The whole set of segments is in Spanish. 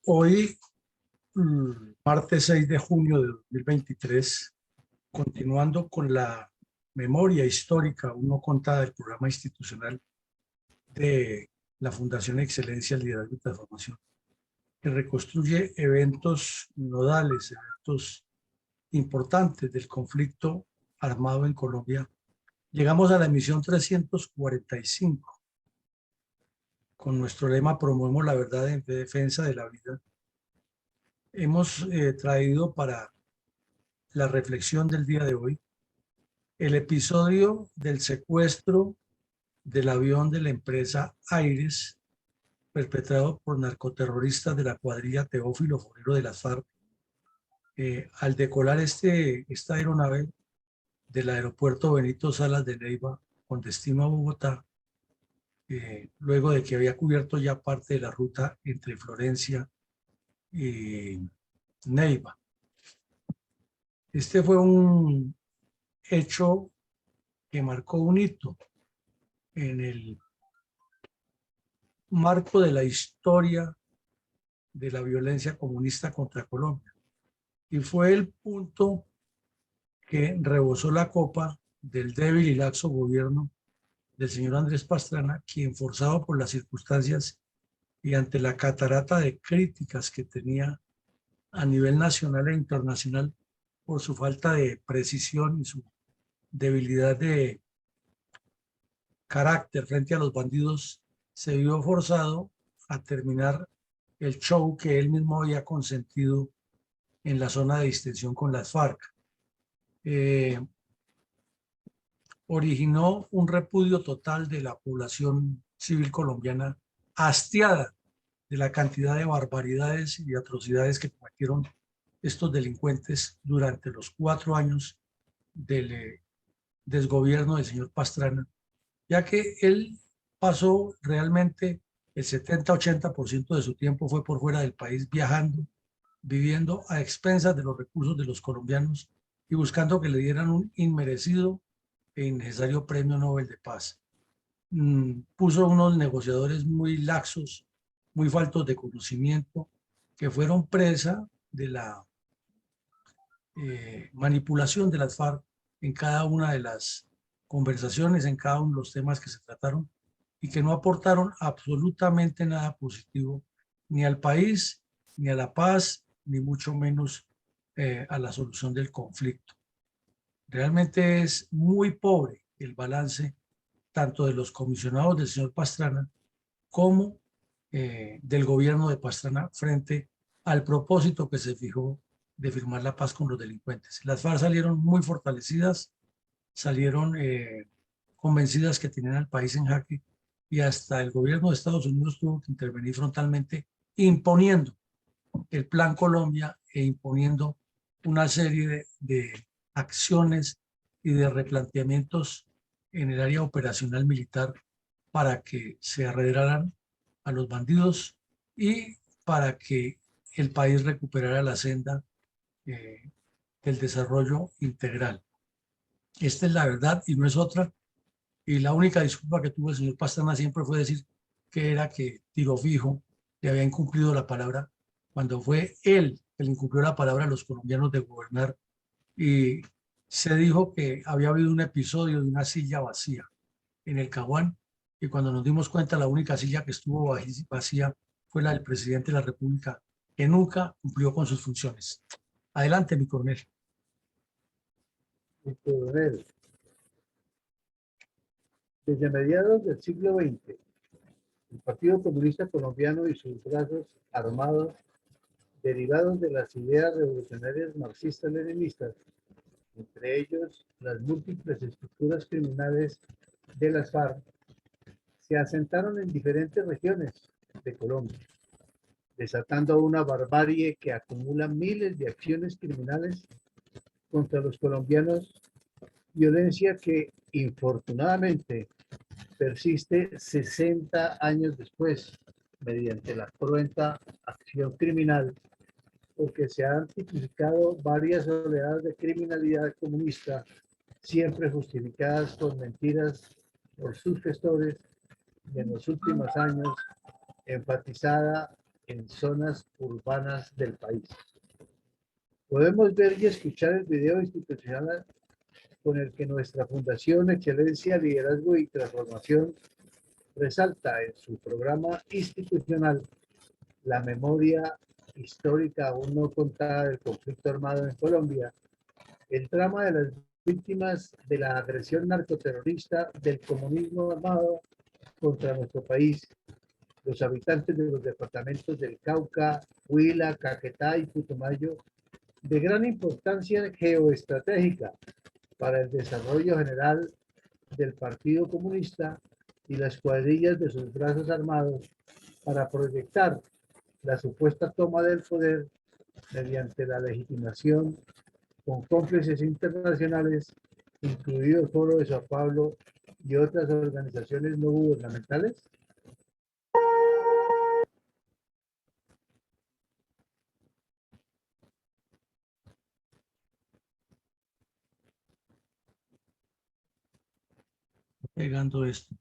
Hoy, martes 6 de junio de 2023, continuando con la memoria histórica, aún no contada, del programa institucional de la Fundación Excelencia, Liderazgo y Transformación, que reconstruye eventos nodales, eventos importantes del conflicto armado en Colombia. Llegamos a la emisión 345 con nuestro lema "Promovemos la verdad en defensa de la vida". Hemos traído para la reflexión del día de hoy el episodio del secuestro del avión de la empresa Aires, perpetrado por narcoterroristas de la cuadrilla Teófilo Forero de las FARC. Al decolar esta aeronave del aeropuerto Benito Salas de Neiva con destino a Bogotá, luego de que había cubierto ya parte de la ruta entre Florencia y Neiva. Este fue un hecho que marcó un hito en el marco de la historia de la violencia comunista contra Colombia. Y fue el punto que rebosó la copa del débil y laxo gobierno del señor Andrés Pastrana, quien, forzado por las circunstancias y ante la catarata de críticas que tenía a nivel nacional e internacional por su falta de precisión y su debilidad de carácter frente a los bandidos, se vio forzado a terminar el show que él mismo había consentido en la zona de distensión con las FARC. Originó un repudio total de la población civil colombiana, hastiada de la cantidad de barbaridades y atrocidades que cometieron estos delincuentes durante los 4 años del desgobierno del señor Pastrana, ya que él pasó realmente el 70-80% de su tiempo fue por fuera del país, viajando, viviendo a expensas de los recursos de los colombianos y buscando que le dieran un inmerecido e innecesario premio Nobel de Paz. Puso unos negociadores muy laxos, muy faltos de conocimiento, que fueron presa de la manipulación de las FARC en cada una de las conversaciones, en cada uno de los temas que se trataron, y que no aportaron absolutamente nada positivo ni al país, ni a la paz, ni mucho menos a la solución del conflicto. Realmente es muy pobre el balance tanto de los comisionados del señor Pastrana como del gobierno de Pastrana frente al propósito que se fijó de firmar la paz con los delincuentes. Las FARC salieron muy fortalecidas, salieron convencidas que tenían al país en jaque, y hasta el gobierno de Estados Unidos tuvo que intervenir frontalmente imponiendo el Plan Colombia e imponiendo una serie de acciones y de replanteamientos en el área operacional militar para que se arredraran a los bandidos y para que el país recuperara la senda del desarrollo integral. Esta es la verdad y no es otra. Y la única disculpa que tuvo el señor Pastrana siempre fue decir que era que Tiro Fijo le había incumplido la palabra, cuando fue él que le incumplió la palabra a los colombianos de gobernar. Y se dijo que había habido un episodio de una silla vacía en el Caguán, y cuando nos dimos cuenta la única silla que estuvo vacía fue la del presidente de la República, que nunca cumplió con sus funciones. Adelante, mi coronel. Mi coronel, desde mediados del siglo XX, el Partido Comunista Colombiano y sus brazos armados, derivados de las ideas revolucionarias marxistas-leninistas, entre ellos las múltiples estructuras criminales de las FARC, se asentaron en diferentes regiones de Colombia, desatando una barbarie que acumula miles de acciones criminales contra los colombianos, violencia que infortunadamente persiste 60 años después, mediante la cruenta acción criminal, porque se han tipificado varias oleadas de criminalidad comunista, siempre justificadas con mentiras por sus gestores, y en los últimos años enfatizada en zonas urbanas del país. Podemos ver y escuchar el video institucional con el que nuestra Fundación Excelencia, Liderazgo y Transformación resalta en su programa institucional la memoria histórica aún no contada del conflicto armado en Colombia, el drama de las víctimas de la agresión narcoterrorista del comunismo armado contra nuestro país, los habitantes de los departamentos del Cauca, Huila, Caquetá y Putumayo, de gran importancia geoestratégica para el desarrollo general del Partido Comunista y las cuadrillas de sus brazos armados para proyectar la supuesta toma del poder mediante la legitimación con cómplices internacionales, incluido el Foro de Sao Paulo y otras organizaciones no gubernamentales? Pegando esto.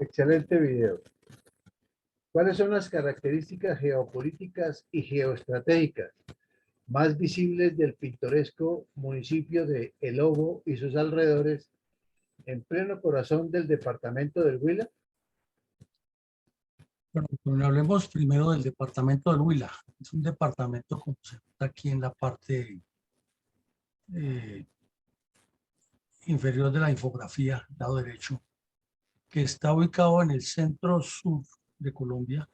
Excelente video. ¿Cuáles son las características geopolíticas y geoestratégicas más visibles del pintoresco municipio de El Lobo y sus alrededores, en pleno corazón del departamento del Huila? Bueno, hablemos primero del departamento del Huila. Es un departamento, como se nota aquí en la parte inferior de la infografía, lado derecho, que está ubicado en el centro sur de Colombia,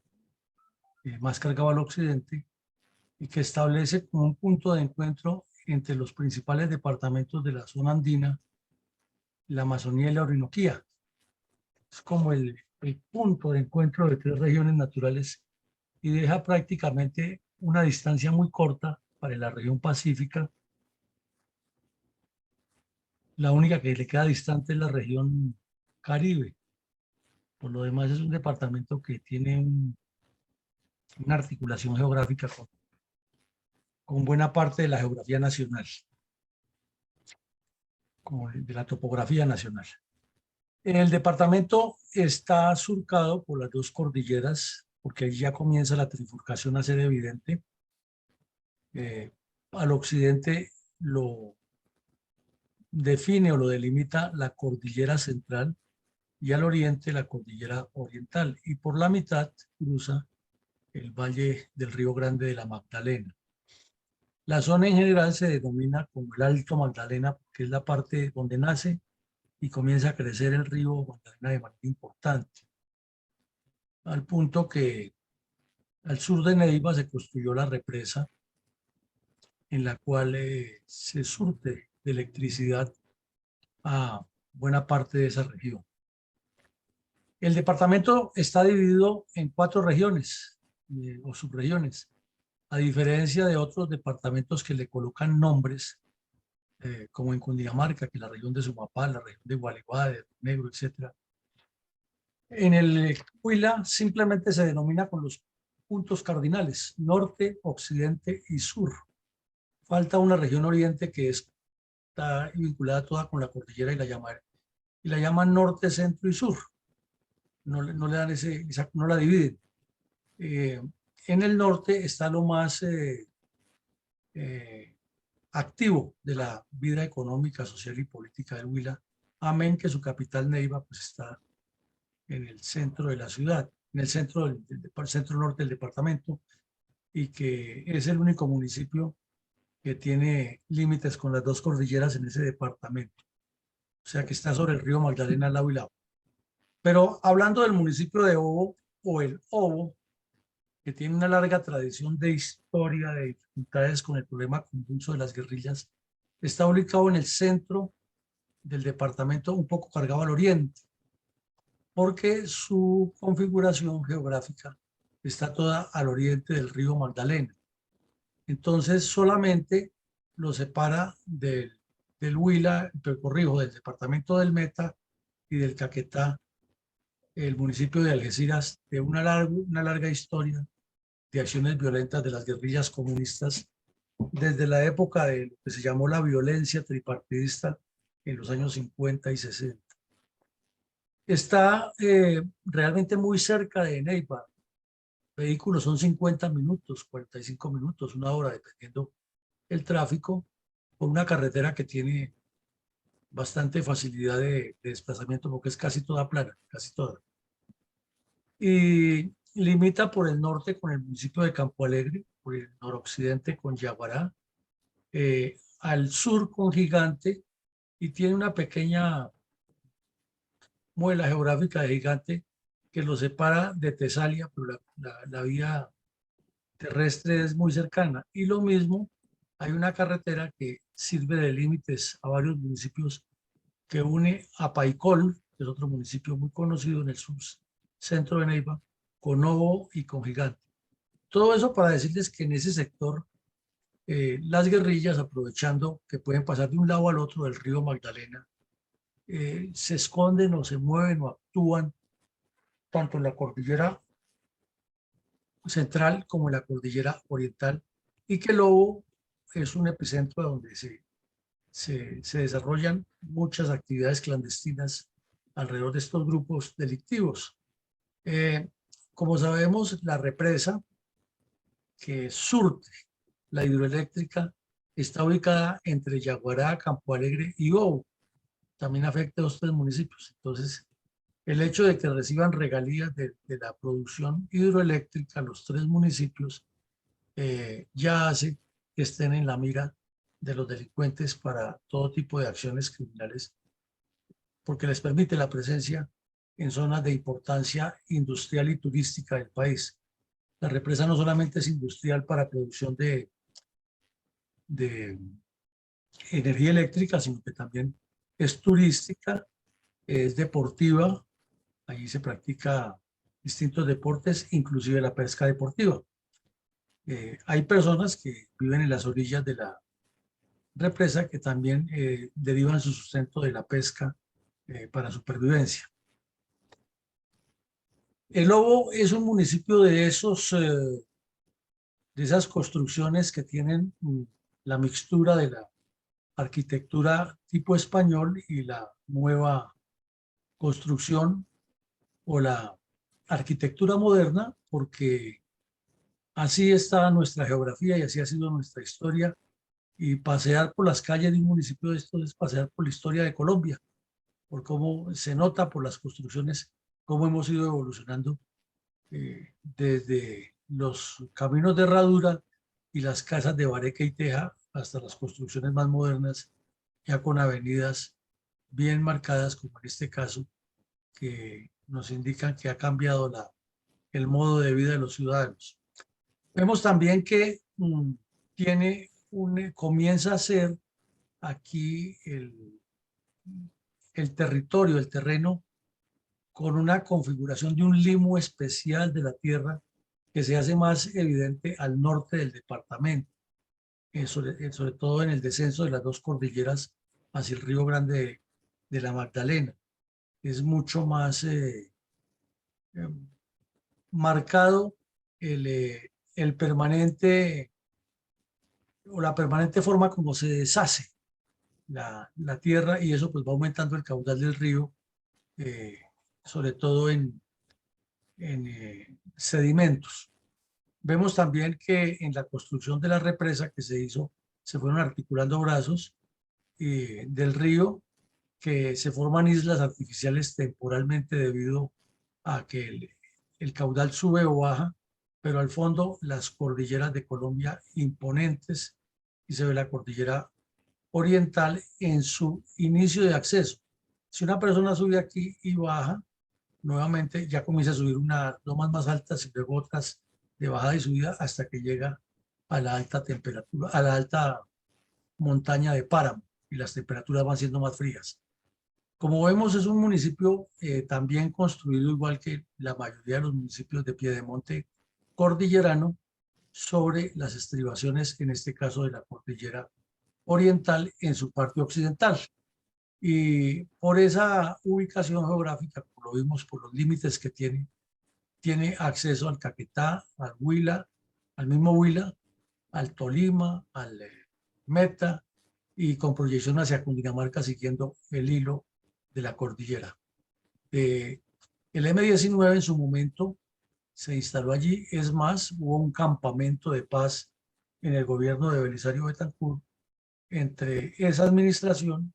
más cargado al occidente, y que establece como un punto de encuentro entre los principales departamentos de la zona andina, la Amazonía y la Orinoquía. Es como el punto de encuentro de tres regiones naturales y deja prácticamente una distancia muy corta para la región pacífica. La única que le queda distante es la región Caribe. Por lo demás es un departamento que tiene una articulación geográfica con buena parte de la geografía nacional, como de la topografía nacional. El departamento está surcado por las dos cordilleras, porque ahí ya comienza la trifurcación a ser evidente. Al occidente lo define o lo delimita la cordillera central y al oriente la cordillera oriental, y por la mitad cruza el valle del Río Grande de la Magdalena. La zona en general se denomina como el Alto Magdalena porque es la parte donde nace y comienza a crecer el río Magdalena de manera importante, al punto que al sur de Neiva se construyó la represa en la cual se surte de electricidad a buena parte de esa región. El departamento está dividido en 4 regiones o subregiones, a diferencia de otros departamentos que le colocan nombres, como en Cundinamarca, que es la región de Sumapá, la región de Gualeguay, de Negro, etc. En el Huila simplemente se denomina con los puntos cardinales, norte, occidente y sur. Falta una región oriente que está vinculada toda con la cordillera y la llaman norte, centro y sur. No le dan no la dividen. Eh, en el norte está lo más eh, activo de la vida económica, social y política del Huila, amén que su capital Neiva pues está en el centro de la ciudad, en el centro centro norte del departamento, y que es el único municipio que tiene límites con las 2 cordilleras en ese departamento. O sea que está sobre el río Magdalena, al lado y lado. Pero hablando del municipio de Obo, o el Obo, que tiene una larga tradición de historia, de dificultades con el problema convulso de las guerrillas, está ubicado en el centro del departamento, un poco cargado al oriente, porque su configuración geográfica está toda al oriente del río Magdalena. Entonces solamente lo separa del Huila, corrijo, del departamento del Meta y del Caquetá, el municipio de Algeciras, de una larga historia de acciones violentas de las guerrillas comunistas desde la época de lo que se llamó la violencia tripartidista en los años 50 y 60. Está realmente muy cerca de Neiva. Vehículos son 50 minutos, 45 minutos, 1 hora, dependiendo el tráfico, por una carretera que tiene bastante facilidad de desplazamiento porque es casi toda plana, casi toda. Y limita por el norte con el municipio de Campo Alegre, por el noroccidente con Yaguará, al sur con Gigante, y tiene una pequeña muela geográfica de Gigante que lo separa de Tesalia, pero la vía terrestre es muy cercana. Y lo mismo, hay una carretera que sirve de límites a varios municipios que une a Paicol, que es otro municipio muy conocido en el sur centro de Neiva, con Obo y con Gigante. Todo eso para decirles que en ese sector las guerrillas, aprovechando que pueden pasar de un lado al otro del río Magdalena, se esconden o se mueven o actúan tanto en la cordillera central como en la cordillera oriental, y que Lobo es un epicentro donde se desarrollan muchas actividades clandestinas alrededor de estos grupos delictivos. Como sabemos, la represa que surte la hidroeléctrica está ubicada entre Yaguará, Campo Alegre y Obo. También afecta a los 3 municipios. Entonces, el hecho de que reciban regalías de la producción hidroeléctrica los 3 municipios ya hace que estén en la mira de los delincuentes para todo tipo de acciones criminales, porque les permite la presencia en zonas de importancia industrial y turística del país. La represa no solamente es industrial para producción de energía eléctrica, sino que también es turística, es deportiva. Allí se practica distintos deportes, inclusive la pesca deportiva. Hay personas que viven en las orillas de la represa que también derivan su sustento de la pesca para supervivencia. El Lobo es un municipio de esas construcciones que tienen la mixtura de la arquitectura tipo español y la nueva construcción o la arquitectura moderna, porque así está nuestra geografía y así ha sido nuestra historia. Y pasear por las calles de un municipio de estos es pasear por la historia de Colombia, por cómo se nota por las construcciones, cómo hemos ido evolucionando desde los caminos de herradura y las casas de bareque y teja hasta las construcciones más modernas, ya con avenidas bien marcadas, como en este caso, que nos indican que ha cambiado el modo de vida de los ciudadanos. Vemos también que tiene comienza a ser aquí el territorio, el terreno, con una configuración de un limo especial de la tierra que se hace más evidente al norte del departamento, sobre todo en el descenso de las dos cordilleras hacia el Río Grande de la Magdalena. Es mucho más marcado el permanente o la permanente forma como se deshace la tierra, y eso pues va aumentando el caudal del río, eh, sobre todo en sedimentos. Vemos también que en la construcción de la represa que se hizo, se fueron articulando brazos del río, que se forman islas artificiales temporalmente debido a que el caudal sube o baja, pero al fondo las cordilleras de Colombia imponentes, y se ve la cordillera oriental en su inicio de acceso. Si una persona sube aquí y baja, nuevamente ya comienza a subir unas lomas más altas y luego otras de bajada y subida hasta que llega a la alta temperatura, a la alta montaña de Páramo, y las temperaturas van siendo más frías. Como vemos, es un municipio también construido igual que la mayoría de los municipios de Piedemonte cordillerano, sobre las estribaciones, en este caso de la cordillera oriental en su parte occidental. Y por esa ubicación geográfica, como lo vimos, por los límites que tiene acceso al Caquetá, al Huila, al mismo Huila, al Tolima, al Meta, y con proyección hacia Cundinamarca siguiendo el hilo de la cordillera. El M-19 en su momento se instaló allí. Es más, hubo un campamento de paz en el gobierno de Belisario Betancur entre esa administración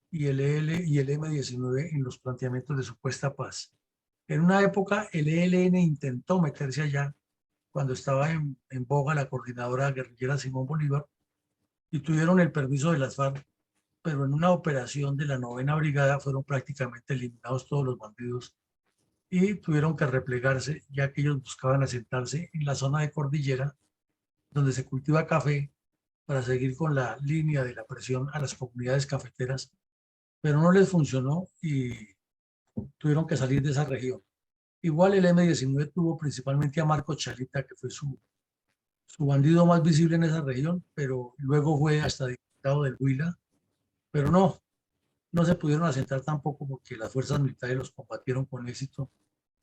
y el M-19 en los planteamientos de supuesta paz. En una época el ELN intentó meterse allá cuando estaba en boga la coordinadora guerrillera Simón Bolívar, y tuvieron el permiso de las FARC, pero en una operación de la 9ª Brigada fueron prácticamente eliminados todos los bandidos y tuvieron que replegarse, ya que ellos buscaban asentarse en la zona de cordillera donde se cultiva café, para seguir con la línea de la presión a las comunidades cafeteras, pero no les funcionó y tuvieron que salir de esa región. Igual el M-19 tuvo principalmente a Marco Chalita, que fue su bandido más visible en esa región, pero luego fue hasta diputado del Huila, pero no se pudieron asentar tampoco porque las fuerzas militares los combatieron con éxito,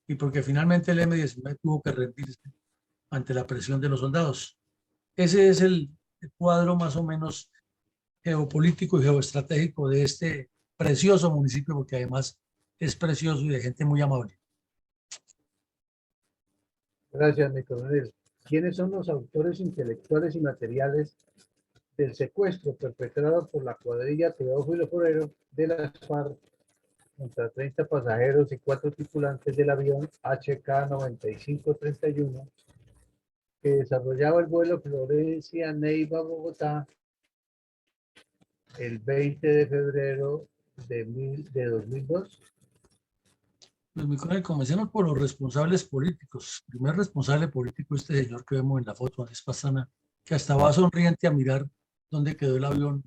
y porque finalmente el M-19 tuvo que rendirse ante la presión de los soldados. Ese es el cuadro más o menos geopolítico y geoestratégico de este precioso municipio, porque además es precioso y de gente muy amable. Gracias, mi coronel. ¿Quiénes son los autores intelectuales y materiales del secuestro perpetrado por la cuadrilla Teófilo Forero de las FARC contra 30 pasajeros y 4 tripulantes del avión HK-9531 que desarrollaba el vuelo Florencia-Neiva-Bogotá el 20 de febrero de 2002? Pues mi coronel, comencemos por los responsables políticos. El primer responsable político, este señor que vemos en la foto, Andrés Pastrana, que hasta va sonriente a mirar dónde quedó el avión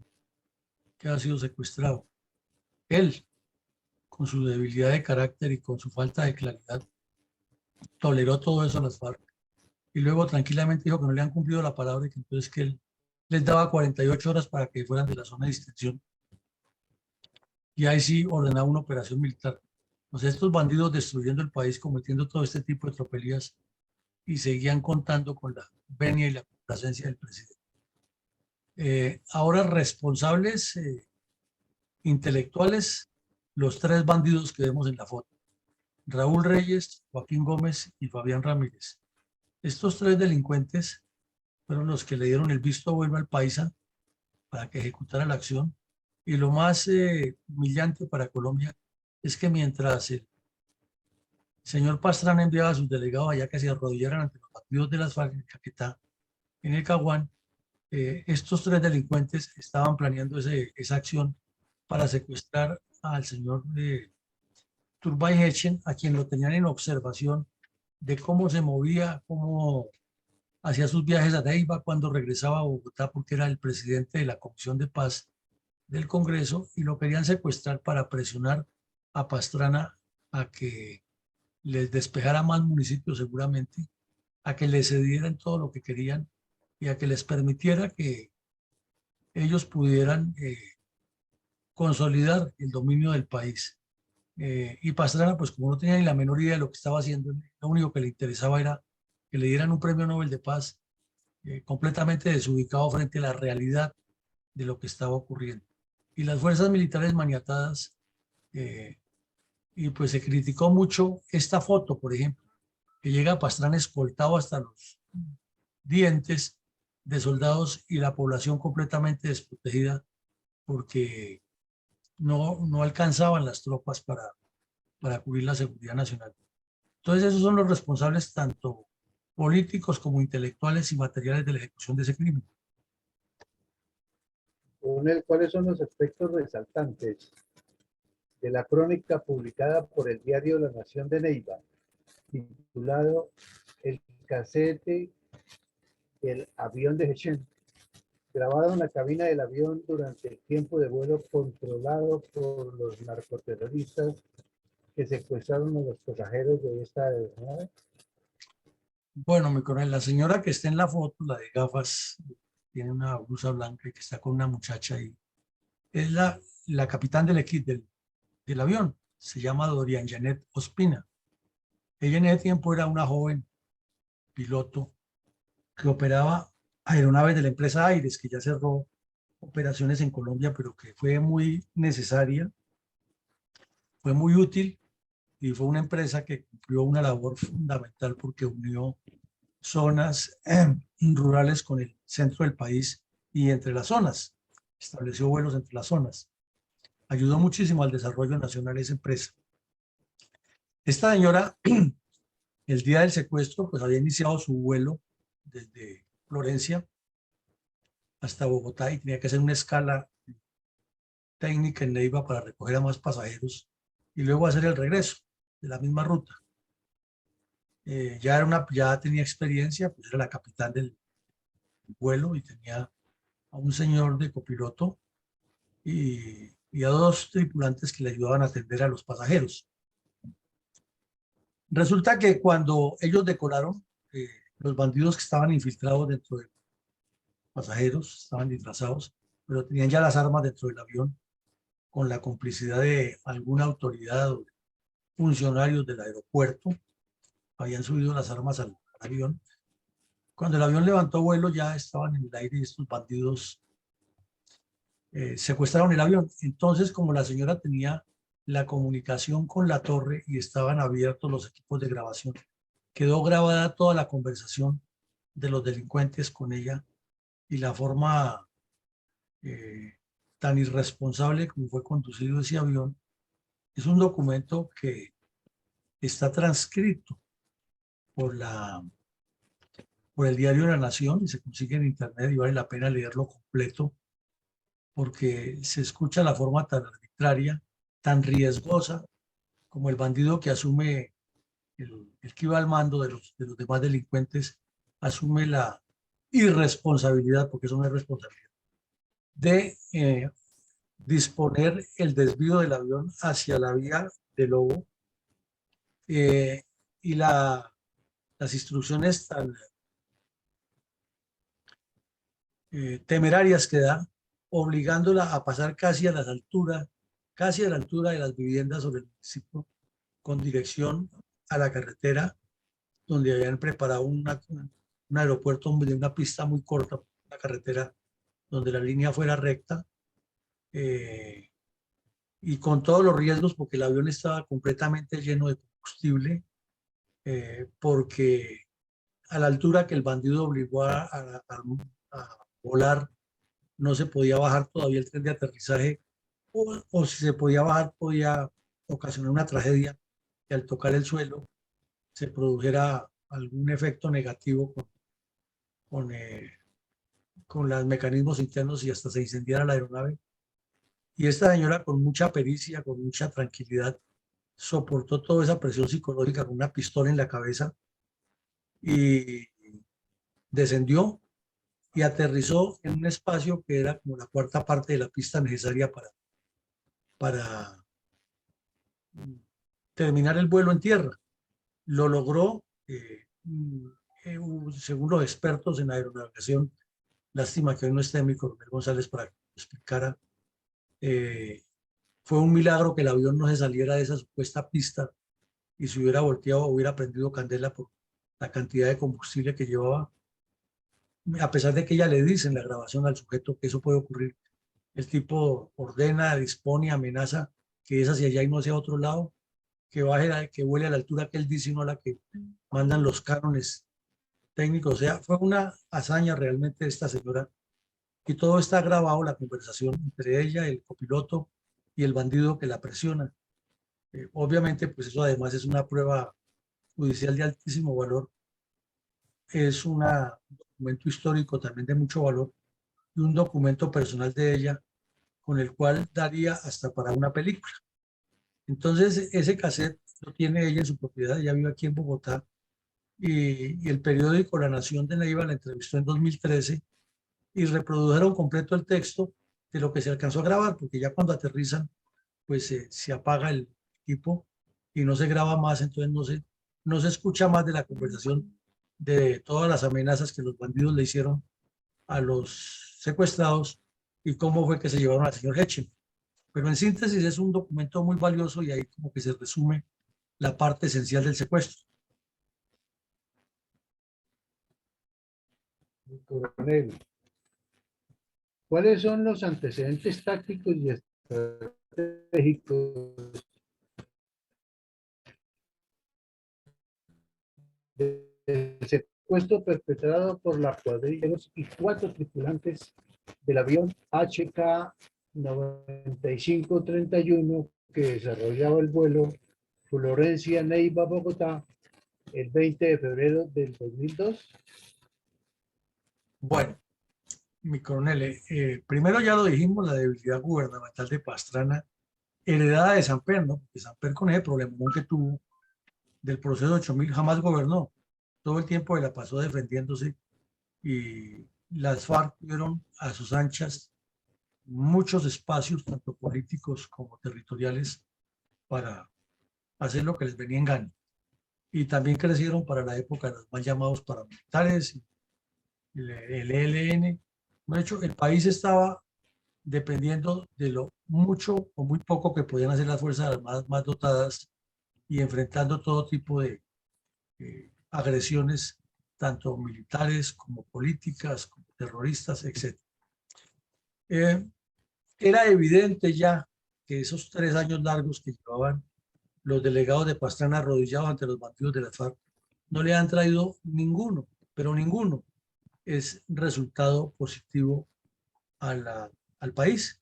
que ha sido secuestrado. Él, con su debilidad de carácter y con su falta de claridad, toleró todo eso a las FARC, y luego tranquilamente dijo que no le han cumplido la palabra, y que entonces que él les daba 48 horas para que fueran de la zona de distensión, y ahí sí ordenaba una operación militar. O sea, estos bandidos destruyendo el país, cometiendo todo este tipo de tropelías, y seguían contando con la venia y la complacencia del presidente. Ahora responsables intelectuales, los 3 bandidos que vemos en la foto: Raúl Reyes, Joaquín Gómez y Fabián Ramírez. Estos 3 delincuentes fueron los que le dieron el visto bueno al paisa para que ejecutara la acción. Y lo más humillante para Colombia es que mientras el señor Pastrana enviaba a sus delegados allá que se arrodillaran ante los bandidos de las FARC en Caquetá, en el Caguán, estos 3 delincuentes estaban planeando esa acción para secuestrar al señor Turbay Hechen, a quien lo tenían en observación de cómo se movía, cómo hacía sus viajes a Neiva cuando regresaba a Bogotá porque era el presidente de la Comisión de Paz del Congreso y lo querían secuestrar para presionar a Pastrana a que les despejara más municipios seguramente, a que les cedieran todo lo que querían y a que les permitiera que ellos pudieran consolidar el dominio del país. Y Pastrana, pues como no tenía ni la menor idea de lo que estaba haciendo, lo único que le interesaba era que le dieran un premio Nobel de Paz completamente desubicado frente a la realidad de lo que estaba ocurriendo. Y las fuerzas militares maniatadas, y pues se criticó mucho esta foto, por ejemplo, que llega Pastrana escoltado hasta los dientes de soldados y la población completamente desprotegida porque no alcanzaban las tropas para cubrir la seguridad nacional. Entonces esos son los responsables tanto políticos como intelectuales y materiales de la ejecución de ese crimen. ¿Cuáles son los aspectos resaltantes de la crónica publicada por el diario La Nación de Neiva, titulado El casete del avión de Hechen, grabado en la cabina del avión durante el tiempo de vuelo controlado por los narcoterroristas que secuestraron a los pasajeros de esta aeronave? Bueno, mi coronel, la señora que está en la foto, la de gafas, tiene una blusa blanca y que está con una muchacha ahí, es la capitán del equipo del avión. Se llama Dorian Janet Ospina. Ella en ese tiempo era una joven piloto que operaba aeronaves de la empresa Aires, que ya cerró operaciones en Colombia, pero que fue muy necesaria, fue muy útil y fue una empresa que cumplió una labor fundamental porque unió zonas rurales con el centro del país y entre las zonas, estableció vuelos entre las zonas. Ayudó muchísimo al desarrollo nacional esa empresa. Esta señora, el día del secuestro, pues había iniciado su vuelo desde Florencia hasta Bogotá y tenía que hacer una escala técnica en Neiva para recoger a más pasajeros y luego hacer el regreso de la misma ruta. Ya tenía experiencia, pues era la capitán del vuelo y tenía a un señor de copiloto y a dos tripulantes que le ayudaban a atender a los pasajeros. Resulta que cuando ellos decoraron, los bandidos que estaban infiltrados dentro de pasajeros estaban disfrazados, pero tenían ya las armas dentro del avión con la complicidad de alguna autoridad o funcionarios del aeropuerto. Habían subido las armas al avión. Cuando el avión levantó vuelo ya estaban en el aire y estos bandidos secuestraron el avión. Entonces, como la señora tenía la comunicación con la torre y estaban abiertos los equipos de grabación, quedó grabada toda la conversación de los delincuentes con ella y la forma tan irresponsable como fue conducido ese avión. Es un documento que está transcrito por el diario La Nación y se consigue en internet y vale la pena leerlo completo porque se escucha la forma tan arbitraria, tan riesgosa, como el bandido que asume, el que iba al mando de los demás delincuentes, asume la irresponsabilidad, porque eso no es responsabilidad, de disponer el desvío del avión hacia la vía de Lobo eh, y las instrucciones tan temerarias que da, obligándola a pasar casi a la altura de las viviendas sobre el municipio, con dirección a la carretera, donde habían preparado un aeropuerto de una pista muy corta, una carretera donde la línea fuera recta, y con todos los riesgos, porque el avión estaba completamente lleno de combustible, porque a la altura que el bandido obligó a volar, no se podía bajar todavía el tren de aterrizaje, o si se podía bajar, podía ocasionar una tragedia, que al tocar el suelo se produjera algún efecto negativo con, eh, con los mecanismos internos y hasta se incendiara la aeronave. Y esta señora con mucha pericia, con mucha tranquilidad, soportó toda esa presión psicológica con una pistola en la cabeza y descendió y aterrizó en un espacio que era como la cuarta parte de la pista necesaria para terminar el vuelo en tierra. Lo logró, según los expertos en aeronavegación. Lástima que hoy no esté mi coronel González para que lo explicara. Fue un milagro que el avión no se saliera de esa supuesta pista y se hubiera volteado o hubiera prendido candela por la cantidad de combustible que llevaba. A pesar de que ella le dice en la grabación al sujeto que eso puede ocurrir, el tipo ordena, dispone, amenaza que es hacia allá y no hacia otro lado, que baje, que vuele a la altura que él dice y no a la que mandan los cánones técnicos. O sea, fue una hazaña realmente de esta señora. Y todo está grabado, la conversación entre ella, el copiloto y el bandido que la presiona. Obviamente, pues eso además es una prueba judicial de altísimo valor. Es un documento histórico también de mucho valor y un documento personal de ella con el cual daría hasta para una película. Entonces, ese cassette lo tiene ella en su propiedad, ella vive aquí en Bogotá y el periódico La Nación de Neiva la entrevistó en 2013 y reprodujeron completo el texto de lo que se alcanzó a grabar, porque ya cuando aterrizan, pues se apaga el equipo y no se graba más, entonces no se escucha más de la conversación de todas las amenazas que los bandidos le hicieron a los secuestrados y cómo fue que se llevaron al señor Hetchen. Pero en síntesis es un documento muy valioso y ahí como que se resume la parte esencial del secuestro. Coronel, ¿cuáles son los antecedentes tácticos y estratégicos del secuestro perpetrado por la cuadrilla y 4 tripulantes del avión HK 9531 que desarrollaba el vuelo Florencia Neiva Bogotá el 20 de febrero del 2002? Bueno, mi coronel, primero ya lo dijimos, la debilidad gubernamental de Pastrana, heredada de Samper, ¿no? Porque Samper con ese problema que tuvo del proceso 8000 jamás gobernó. Todo el tiempo se la pasó defendiéndose y las FARC tuvieron a sus anchas muchos espacios, tanto políticos como territoriales, para hacer lo que les venía en gana. Y también crecieron para la época de los mal llamados paramilitares, el ELN. De hecho, el país estaba dependiendo de lo mucho o muy poco que podían hacer las Fuerzas Armadas más dotadas y enfrentando todo tipo de agresiones, tanto militares como políticas, como terroristas, etc. Era evidente ya que esos 3 años largos que llevaban los delegados de Pastrana arrodillados ante los bandidos de la FARC no le han traído ninguno, pero ninguno es resultado positivo al país.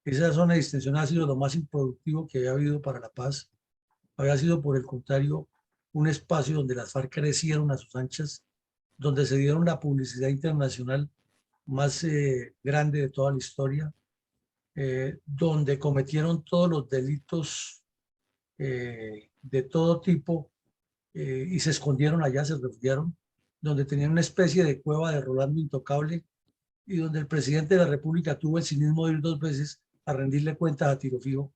Esa zona de distensión ha sido lo más improductivo que había habido para la paz. Había sido, por el contrario, un espacio donde las FARC crecieron a sus anchas, donde se dieron la publicidad internacional más grande de toda la historia, donde cometieron todos los delitos de todo tipo y se escondieron allá, se refugiaron, donde tenían una especie de cueva de Rolando Intocable y donde el presidente de la República tuvo el cinismo de ir 2 veces a rendirle cuentas a tiro fijo,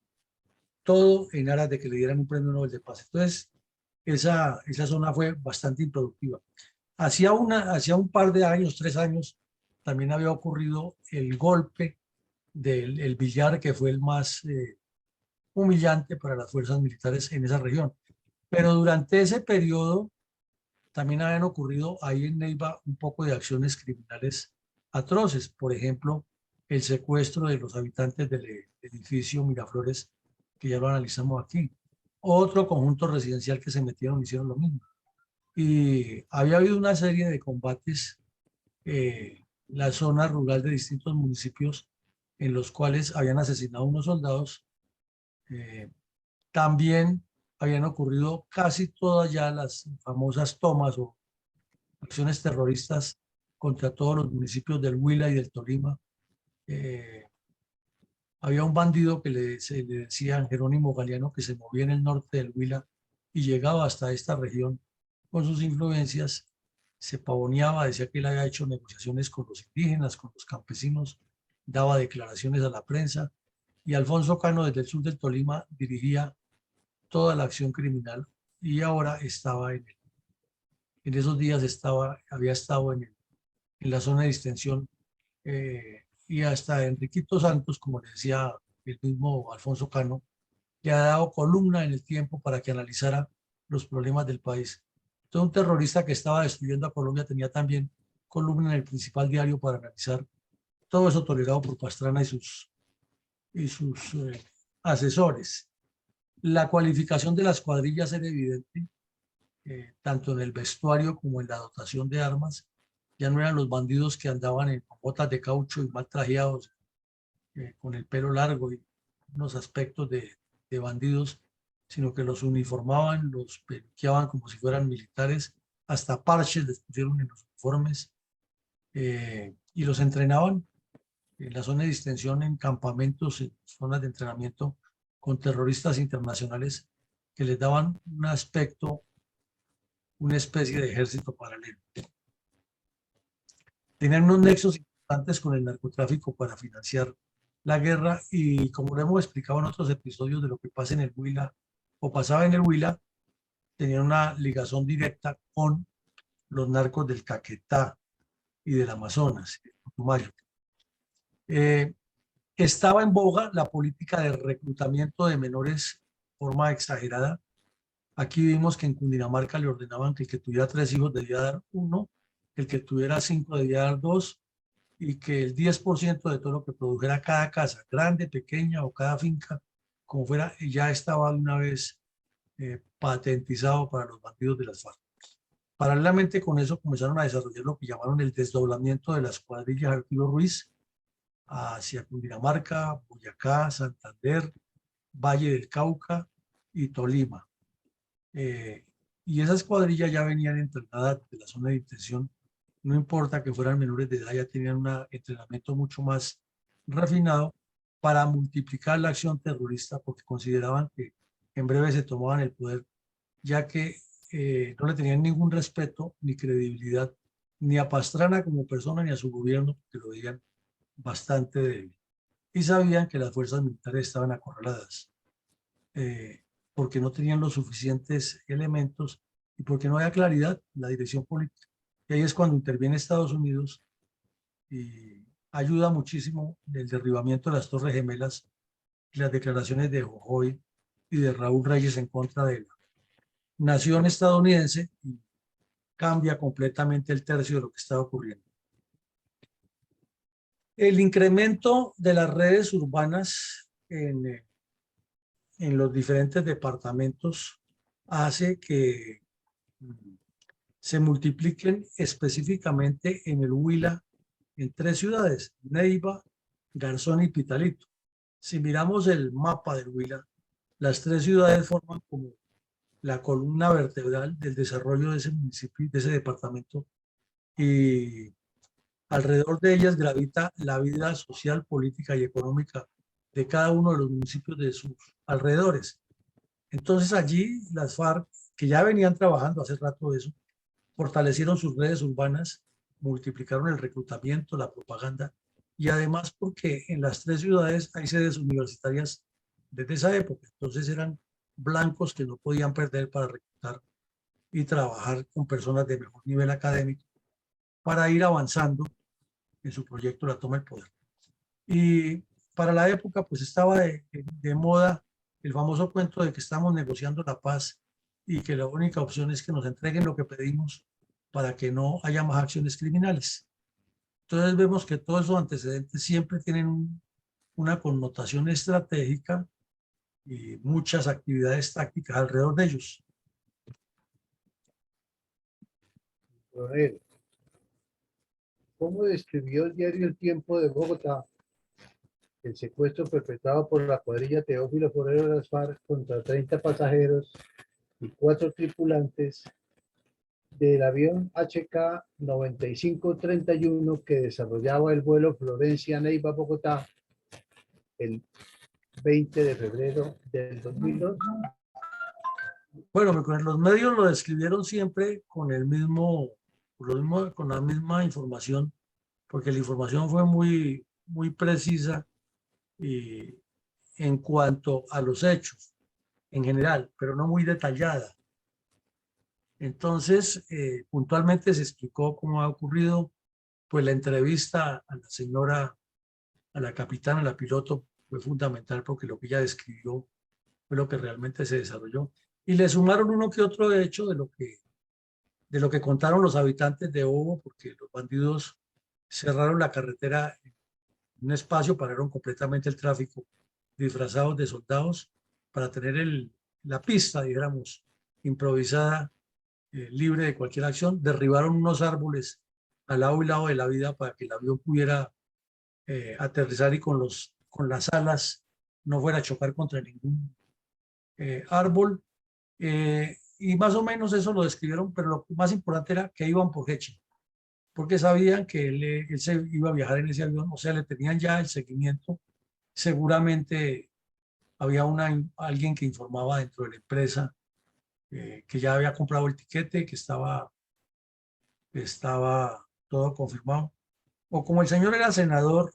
todo en aras de que le dieran un premio Nobel de Paz. Entonces, esa zona fue bastante improductiva. Hacía un par de años, 3 años, también había ocurrido el golpe del el Villar, que fue el más humillante para las fuerzas militares en esa región. Pero durante ese periodo también habían ocurrido ahí en Neiva un poco de acciones criminales atroces. Por ejemplo, el secuestro de los habitantes del edificio Miraflores, que ya lo analizamos aquí. Otro conjunto residencial que se metieron, hicieron lo mismo. Y había habido una serie de combates en la zona rural de distintos municipios en los cuales habían asesinado unos soldados. También habían ocurrido casi todas ya las famosas tomas o acciones terroristas contra todos los municipios del Huila y del Tolima. Había un bandido que se le decían Jerónimo Galeano, que se movía en el norte del Huila y llegaba hasta esta región con sus influencias se pavoneaba, decía que él había hecho negociaciones con los indígenas, con los campesinos, daba declaraciones a la prensa, y Alfonso Cano desde el sur del Tolima dirigía toda la acción criminal y ahora estaba en esos días había estado en la zona de distensión, y hasta Enriquito Santos, como le decía el mismo Alfonso Cano, le ha dado columna en el tiempo para que analizara los problemas del país. Entonces, un terrorista que estaba destruyendo a Colombia tenía también columna en el principal diario para analizar todo eso tolerado por Pastrana y sus asesores. La cualificación de las cuadrillas era evidente, tanto en el vestuario como en la dotación de armas. Ya no eran los bandidos que andaban en botas de caucho y mal trajeados, con el pelo largo y unos aspectos de bandidos, sino que los uniformaban, los peluqueaban como si fueran militares, hasta parches les pusieron en los uniformes, y los entrenaban en la zona de distensión, en campamentos, en zonas de entrenamiento con terroristas internacionales que les daban un aspecto, una especie de ejército paralelo. Tenían unos nexos importantes con el narcotráfico para financiar la guerra y, como lo hemos explicado en otros episodios de lo que pasa en el Huila o pasaba en el Huila, tenían una ligación directa con los narcos del Caquetá y del Amazonas, el Putumayo. Estaba en boga la política de reclutamiento de menores de forma exagerada. Aquí vimos que en Cundinamarca le ordenaban que el que tuviera 3 hijos debía dar 1, el que tuviera 5 debía dar 2, y que el 10% de todo lo que produjera cada casa, grande, pequeña o cada finca, como fuera, ya estaba una vez patentizado para los bandidos de las FARC. Paralelamente con eso comenzaron a desarrollar lo que llamaron el desdoblamiento de las cuadrillas Arturo Ruiz hacia Cundinamarca, Boyacá, Santander, Valle del Cauca y Tolima. Y esas cuadrillas ya venían entrenadas de la zona de intención, no importa que fueran menores de edad, ya tenían un entrenamiento mucho más refinado para multiplicar la acción terrorista, porque consideraban que en breve se tomaban el poder, ya que no le tenían ningún respeto ni credibilidad ni a Pastrana como persona ni a su gobierno, porque lo veían bastante débil. Y sabían que las fuerzas militares estaban acorraladas, porque no tenían los suficientes elementos y porque no había claridad en la dirección política. Y ahí es cuando interviene Estados Unidos y ayuda muchísimo en el derribamiento de las Torres Gemelas y las declaraciones de Jojoy y de Raúl Reyes en contra de la nación estadounidense, y cambia completamente el tercio de lo que estaba ocurriendo. El incremento de las redes urbanas en los diferentes departamentos hace que se multipliquen específicamente en el Huila en 3 ciudades, Neiva, Garzón y Pitalito. Si miramos el mapa del Huila, las 3 ciudades forman como la columna vertebral del desarrollo de ese municipio, de ese departamento, y alrededor de ellas gravita la vida social, política y económica de cada uno de los municipios de sus alrededores. Entonces allí las FARC, que ya venían trabajando hace rato de eso, fortalecieron sus redes urbanas, multiplicaron el reclutamiento, la propaganda, y además porque en las 3 ciudades hay sedes universitarias desde esa época. Entonces eran blancos que no podían perder para reclutar y trabajar con personas de mejor nivel académico para ir avanzando en su proyecto La Toma del Poder. Y para la época pues estaba de moda el famoso cuento de que estamos negociando la paz y que la única opción es que nos entreguen lo que pedimos para que no haya más acciones criminales. Entonces vemos que todos esos antecedentes siempre tienen una connotación estratégica y muchas actividades tácticas alrededor de ellos. Coronel, ¿cómo describió el diario El Tiempo de Bogotá el secuestro perpetrado por la cuadrilla Teófilo Forero de las FARC contra 30 pasajeros y 4 tripulantes del avión HK-9531 que desarrollaba el vuelo Florencia-Neiva-Bogotá el 20 de febrero del 2002? Bueno, los medios lo describieron siempre con el mismo por lo mismo, con la misma información, porque la información fue muy precisa y en cuanto a los hechos en general, pero no muy detallada. Entonces, puntualmente se explicó cómo ha ocurrido, pues la entrevista a la señora, a la capitana, a la piloto, fue fundamental porque lo que ella describió fue lo que realmente se desarrolló. Y le sumaron uno que otro hecho de lo que contaron los habitantes de Obo, porque los bandidos cerraron la carretera en un espacio, pararon completamente el tráfico, disfrazados de soldados, para tener la pista, dijéramos, improvisada, libre de cualquier acción. Derribaron unos árboles al lado y lado de la vida para que el avión pudiera aterrizar y con las alas no fuera a chocar contra ningún árbol. Y más o menos eso lo describieron, pero lo más importante era que iban por Heche, porque sabían que él se iba a viajar en ese avión, o sea, le tenían ya el seguimiento. Seguramente había alguien que informaba dentro de la empresa que ya había comprado el tiquete, que estaba todo confirmado. O como el señor era senador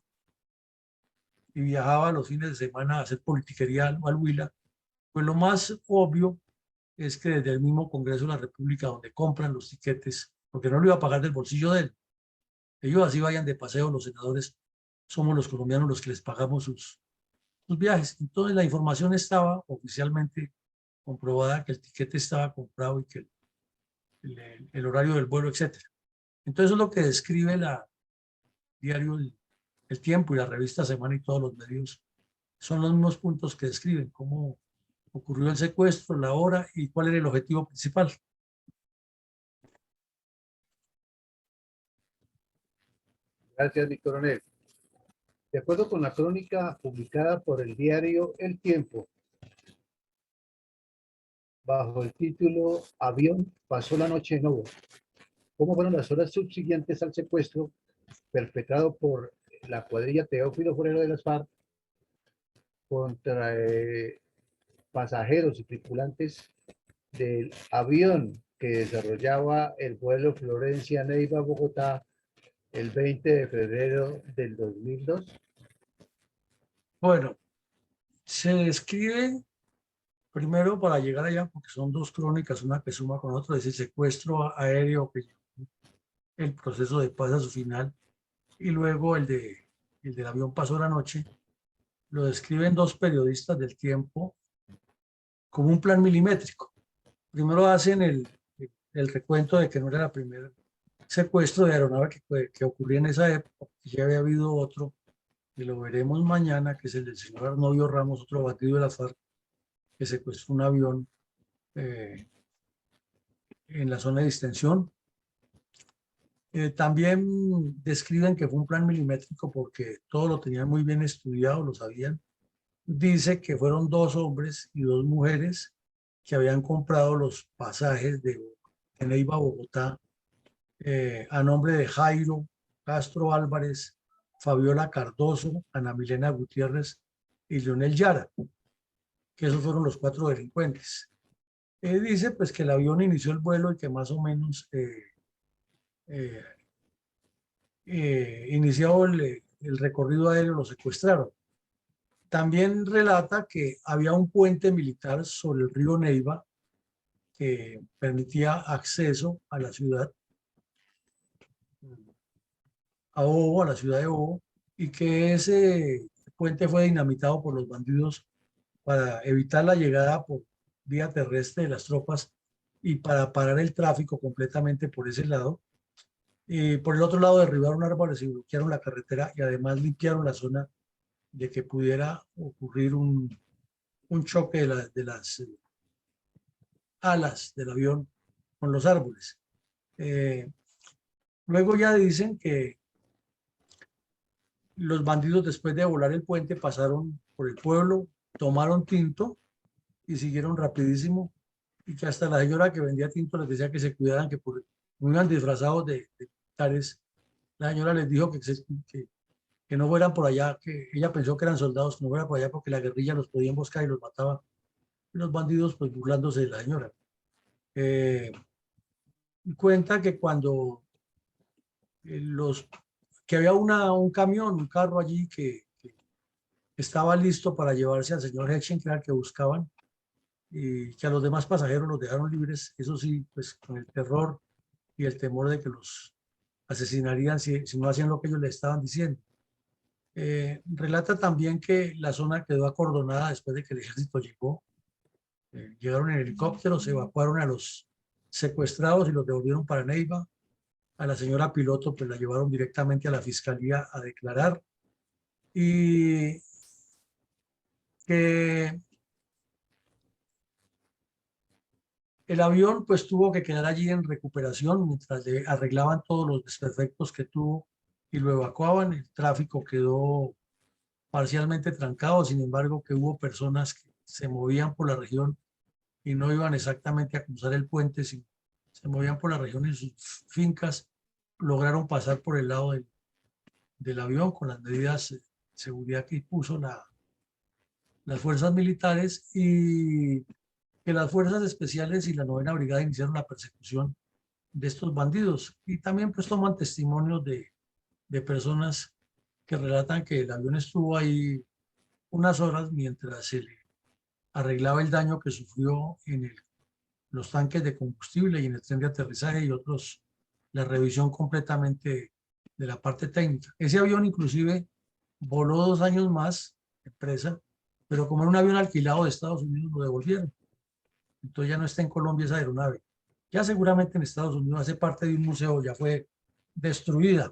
y viajaba los fines de semana a hacer politiquería al Huila, pues lo más obvio es que desde el mismo Congreso de la República, donde compran los tiquetes, porque no lo iba a pagar del bolsillo de él, ellos así vayan de paseo, los senadores somos los colombianos los que les pagamos sus viajes. Entonces la información estaba oficialmente comprobada, que el tiquete estaba comprado y que el horario del vuelo, etcétera. Entonces eso es lo que describe la diario el Tiempo y la revista Semana y todos los medios. Son los mismos puntos que describen cómo ocurrió el secuestro, la hora y cuál era el objetivo principal. Gracias, mi coronel. De acuerdo con la crónica publicada por el diario El Tiempo, bajo el título Avión pasó la noche en Obo, ¿cómo fueron las horas subsiguientes al secuestro perpetrado por la cuadrilla Teófilo Forero de las FARC contra pasajeros y tripulantes del avión que desarrollaba el vuelo Florencia-Neiva-Bogotá el 20 de febrero del 2002? Bueno, se describe primero para llegar allá, porque son dos crónicas, una que suma con otra, es el secuestro aéreo, que el proceso de paz a su final, y luego el del avión pasó la noche. Lo describen dos periodistas del Tiempo como un plan milimétrico. Primero hacen el recuento de que no era el primer secuestro de aeronave que ocurría en esa época, que ya había habido otro, y lo veremos mañana, que es el del señor Arnovio Ramos, otro batido de la FARC, que secuestró un avión en la zona de distensión. También describen que fue un plan milimétrico porque todo lo tenían muy bien estudiado, lo sabían. Dice que fueron dos hombres y dos mujeres que habían comprado los pasajes de Neiva a Bogotá a nombre de Jairo Castro Álvarez, Fabiola Cardoso, Ana Milena Gutiérrez y Leonel Yara, que esos fueron los cuatro delincuentes. Dice pues que el avión inició el vuelo y que más o menos eh, iniciado el recorrido aéreo lo secuestraron. También relata que había un puente militar sobre el río Neiva que permitía acceso a la ciudad, a Obo, a la ciudad de Obo, y que ese puente fue dinamitado por los bandidos para evitar la llegada por vía terrestre de las tropas y para parar el tráfico completamente por ese lado. Y por el otro lado derribaron árboles y bloquearon la carretera y además limpiaron la zona de que pudiera ocurrir un choque de las alas del avión con los árboles. Luego ya dicen que los bandidos, después de volar el puente, pasaron por el pueblo, tomaron tinto y siguieron rapidísimo, y que hasta la señora que vendía tinto les decía que se cuidaran, que no iban disfrazados de militares. La señora les dijo que no fueran por allá, que ella pensó que eran soldados, que no fueran por allá porque la guerrilla los podía emboscar y los mataba. Y los bandidos, pues burlándose de la señora. Cuenta que cuando que había un camión, un carro allí que estaba listo para llevarse al señor Hechen, que era el que buscaban, y que a los demás pasajeros los dejaron libres, eso sí, pues con el terror y el temor de que los asesinarían si no hacían lo que ellos le estaban diciendo. Relata también que la zona quedó acordonada después de que el ejército llegó. Llegaron en helicópteros, evacuaron a los secuestrados y los devolvieron para Neiva. A la señora piloto pues la llevaron directamente a la fiscalía a declarar, y que el avión pues tuvo que quedar allí en recuperación mientras le arreglaban todos los desperfectos que tuvo y lo evacuaban. El tráfico quedó parcialmente trancado, sin embargo que hubo personas que se movían por la región y no iban exactamente a cruzar el puente, sino se movían por la región en sus fincas, lograron pasar por el lado del avión con las medidas de seguridad que impuso las fuerzas militares, y que las fuerzas especiales y la 9ª Brigada iniciaron la persecución de estos bandidos. Y también pues toman testimonios de personas que relatan que el avión estuvo ahí unas horas mientras se le arreglaba el daño que sufrió en los tanques de combustible y en el tren de aterrizaje, y otros la revisión completamente de la parte técnica. Ese avión inclusive voló 2 años más, empresa, pero como era un avión alquilado de Estados Unidos, lo devolvieron. Entonces ya no está en Colombia esa aeronave. Ya seguramente en Estados Unidos hace parte de un museo, ya fue destruida.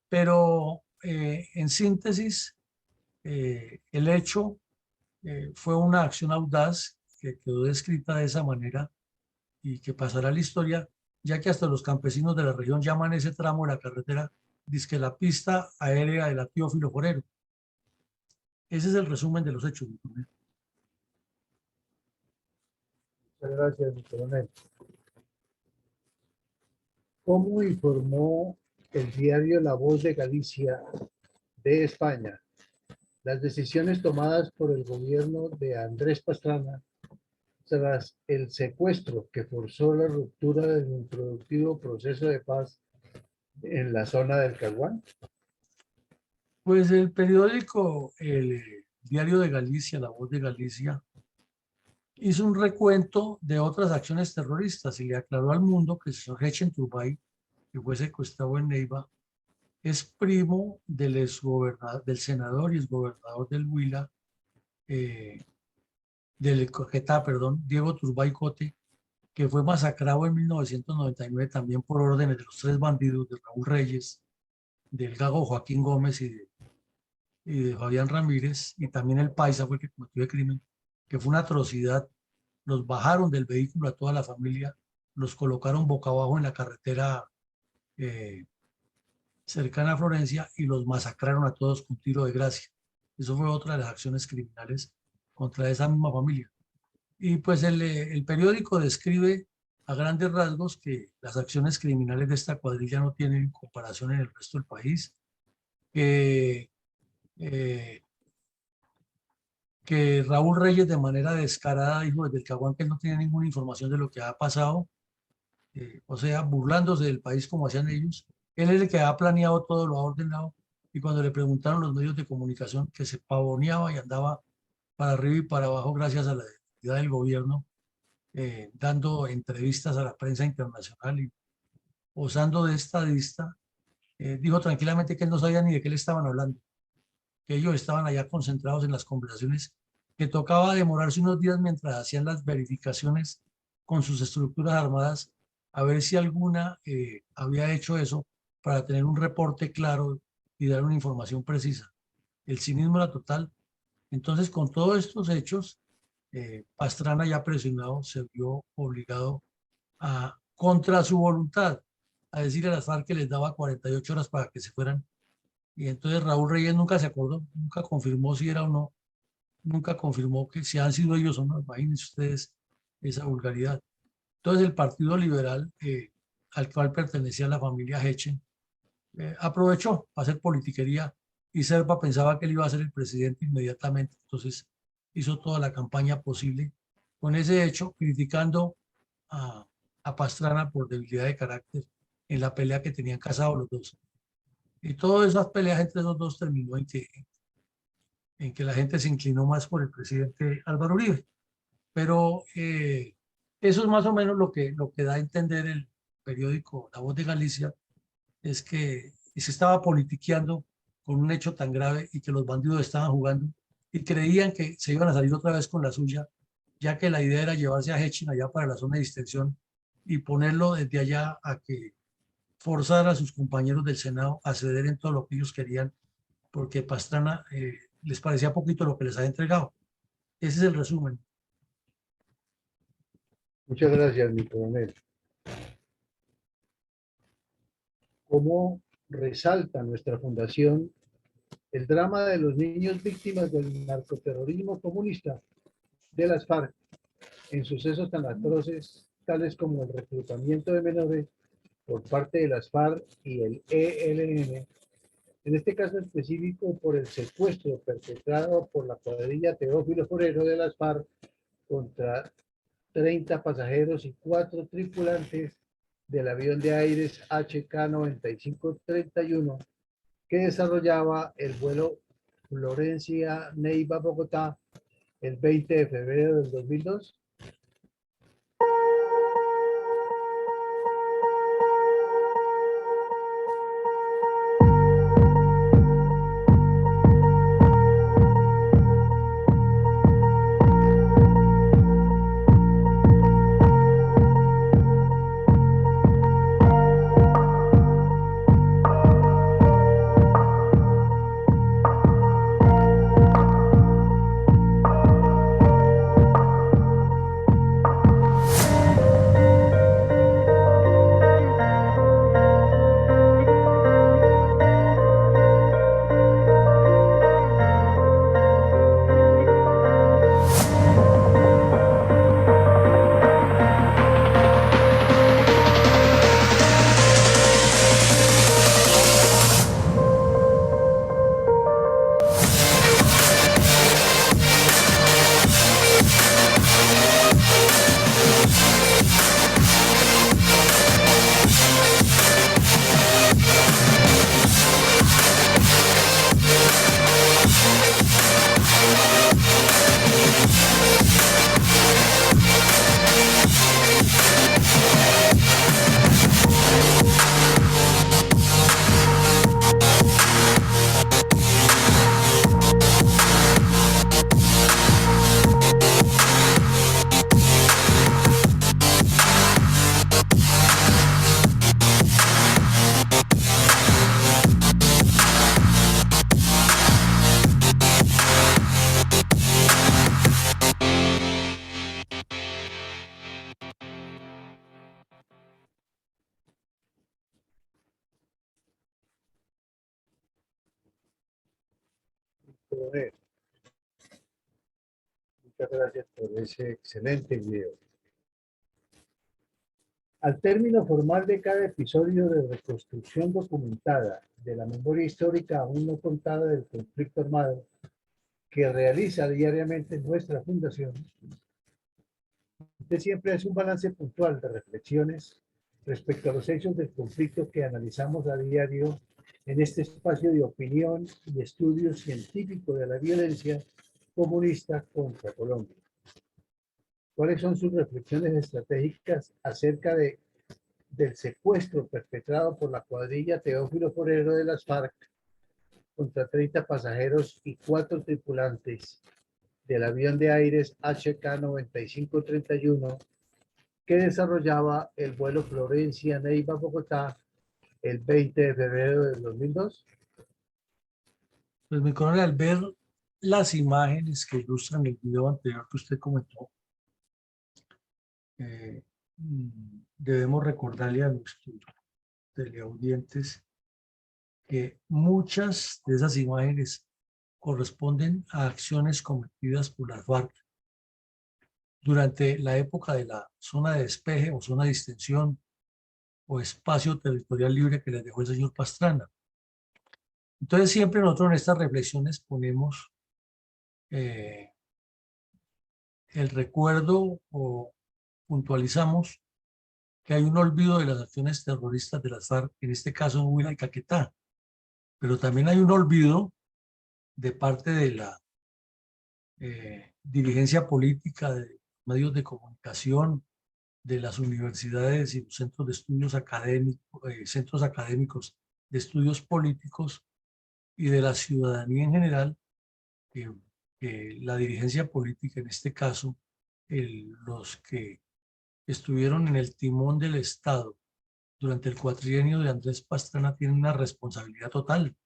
Pero en síntesis, el hecho fue una acción audaz que quedó descrita de esa manera y que pasará a la historia, ya que hasta los campesinos de la región llaman ese tramo de la carretera dizque la pista aérea de la Teófilo Forero. Ese es el resumen de los hechos. Muchas gracias, mi coronel. ¿Cómo informó el diario La Voz de Galicia de España las decisiones tomadas por el gobierno de Andrés Pastrana tras el secuestro que forzó la ruptura del improductivo proceso de paz en la zona del Caguán? Pues el periódico, el Diario de Galicia, La Voz de Galicia, hizo un recuento de otras acciones terroristas y le aclaró al mundo que el señor Hechen Turbay, que fue secuestrado en Neiva, es primo del senador y exgobernador del Huila, del Caquetá, perdón, Diego Turbay Cote, que fue masacrado en 1999 también por órdenes de los 3 bandidos, de Raúl Reyes, del Gago Joaquín Gómez y de Fabián Ramírez, y también el Paisa fue el que cometió el crimen, que fue una atrocidad. Los bajaron del vehículo a toda la familia, los colocaron boca abajo en la carretera cercana a Florencia y los masacraron a todos con tiro de gracia. Eso fue otra de las acciones criminales contra esa misma familia. Y pues el periódico describe a grandes rasgos que las acciones criminales de esta cuadrilla no tienen comparación en el resto del país, que Raúl Reyes de manera descarada dijo desde el Caguán que él no tenía ninguna información de lo que ha pasado, o sea, burlándose del país como hacían ellos. Él es el que ha planeado todo, lo ha ordenado, y cuando le preguntaron los medios de comunicación, que se pavoneaba y andaba para arriba y para abajo gracias a la identidad del gobierno, dando entrevistas a la prensa internacional y osando de estadista, dijo tranquilamente que él no sabía ni de qué le estaban hablando, que ellos estaban allá concentrados en las conversaciones, que tocaba demorarse unos días mientras hacían las verificaciones con sus estructuras armadas, a ver si alguna había hecho eso para tener un reporte claro y dar una información precisa. El cinismo era total. Entonces, con todos estos hechos, Pastrana, ya presionado, se vio obligado a, contra su voluntad, a decir a las FARC que les daba 48 horas para que se fueran. Y entonces Raúl Reyes nunca se acordó, nunca confirmó si era o no, nunca confirmó que si han sido ellos o no. Imagínense ustedes esa vulgaridad. Entonces el Partido Liberal, al cual pertenecía la familia Hechen, aprovechó para hacer politiquería, y Serpa pensaba que él iba a ser el presidente inmediatamente. Entonces hizo toda la campaña posible con ese hecho, criticando a Pastrana por debilidad de carácter en la pelea que tenían casados los dos. Y todas esas peleas entre los dos terminó en que la gente se inclinó más por el presidente Álvaro Uribe. Pero eso es más o menos lo que da a entender el periódico La Voz de Galicia, es que se estaba politiqueando con un hecho tan grave y que los bandidos estaban jugando y creían que se iban a salir otra vez con la suya, ya que la idea era llevarse a Hechin allá para la zona de distensión y ponerlo desde allá a que forzara a sus compañeros del Senado a ceder en todo lo que ellos querían, porque Pastrana les parecía poquito lo que les había entregado. Ese es el resumen. Muchas gracias, mi coronel. ¿Cómo resalta nuestra fundación el drama de los niños víctimas del narcoterrorismo comunista de las FARC en sucesos tan atroces, tales como el reclutamiento de menores por parte de las FARC y el ELN, en este caso específico por el secuestro perpetrado por la cuadrilla Teófilo Forero de las FARC contra 30 pasajeros y 4 tripulantes del avión de aires HK-9531 que desarrollaba el vuelo Florencia-Neiva-Bogotá el 20 de febrero del 2002? Muchas gracias por ese excelente video. Al término formal de cada episodio de reconstrucción documentada de la memoria histórica aún no contada del conflicto armado que realiza diariamente nuestra fundación, usted siempre hace un balance puntual de reflexiones respecto a los hechos del conflicto que analizamos a diario en este espacio de opinión y estudio científico de la violencia comunista contra Colombia. ¿Cuáles son sus reflexiones estratégicas acerca del secuestro perpetrado por la cuadrilla Teófilo Forero de las FARC contra 30 pasajeros y 4 tripulantes del avión de aires HK-9531 que desarrollaba el vuelo Florencia-Neiva-Bogotá el 20 de febrero del 2002? Pues mi coronel, al ver las imágenes que ilustran el video anterior que usted comentó, debemos recordarle a nuestros teleaudientes que muchas de esas imágenes corresponden a acciones cometidas por las FARC durante la época de la zona de despeje o zona de distensión o espacio territorial libre que les dejó el señor Pastrana. Entonces siempre nosotros en estas reflexiones ponemos el recuerdo o puntualizamos que hay un olvido de las acciones terroristas de las FARC, en este caso en Huila y Caquetá, pero también hay un olvido de parte de la dirigencia política, de medios de comunicación, de las universidades y los centros de estudios académicos, centros académicos de estudios políticos y de la ciudadanía en general, que la dirigencia política, en este caso, los que estuvieron en el timón del Estado durante el cuatrienio de Andrés Pastrana tienen una responsabilidad total,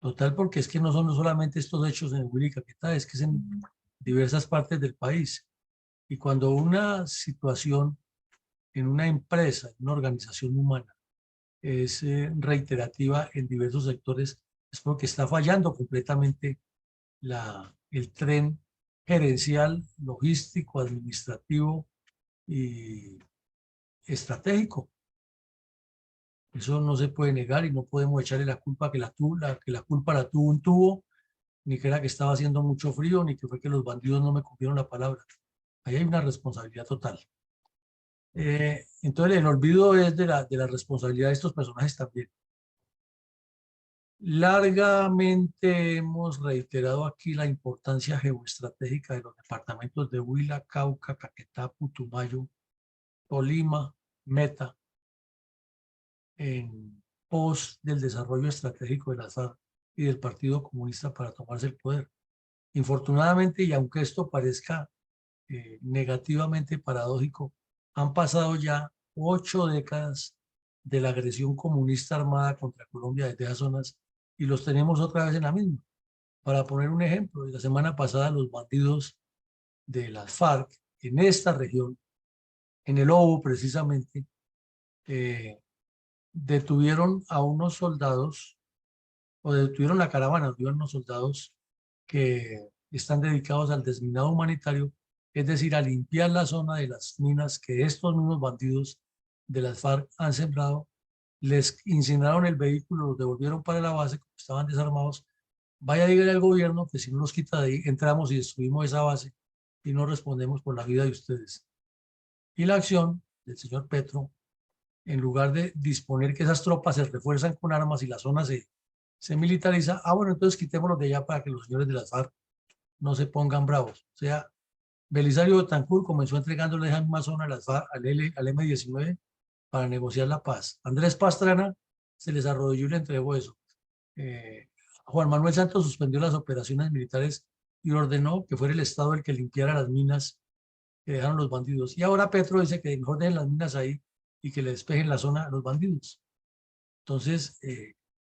total, porque es que no son solamente estos hechos en Huila y Caquetá, es que es en diversas partes del país. Y cuando una situación en una empresa, en una organización humana, es reiterativa en diversos sectores, es porque está fallando completamente el tren gerencial, logístico, administrativo y estratégico. Eso no se puede negar y no podemos echarle la culpa que la culpa la tuvo un tubo, ni que era que estaba haciendo mucho frío, ni que fue que los bandidos no me cumplieron la palabra. Ahí hay una responsabilidad total. Entonces el olvido es de la responsabilidad de estos personajes también. Largamente hemos reiterado aquí la importancia geoestratégica de los departamentos de Huila, Cauca, Caquetá, Putumayo, Tolima, Meta, en pos del desarrollo estratégico de la FARC y del Partido Comunista para tomarse el poder. Infortunadamente, y aunque esto parezca negativamente paradójico, han pasado ya 8 décadas de la agresión comunista armada contra Colombia desde esas zonas y los tenemos otra vez en la misma. Para poner un ejemplo, la semana pasada los bandidos de las FARC en esta región, en el Obo precisamente, detuvieron a unos soldados, o detuvieron la caravana, detuvieron unos soldados que están dedicados al desminado humanitario, es decir, a limpiar la zona de las minas que estos mismos bandidos de las FARC han sembrado. Les incineraron el vehículo, los devolvieron para la base, como estaban desarmados. Vaya, dígale al gobierno que si no nos quita de ahí, entramos y destruimos esa base y no respondemos por la vida de ustedes. Y la acción del señor Petro, en lugar de disponer que esas tropas se refuerzan con armas y la zona se militariza, bueno, entonces quitémoslos de allá para que los señores de las FARC no se pongan bravos. O sea, Belisario Betancur comenzó entregándole esa misma zona a las FARC, al M-19 para negociar la paz. Andrés Pastrana se les arrodilló y le entregó eso. Juan Manuel Santos suspendió las operaciones militares y ordenó que fuera el Estado el que limpiara las minas que dejaron los bandidos. Y ahora Petro dice que mejor dejen las minas ahí y que le despejen la zona a los bandidos. Entonces,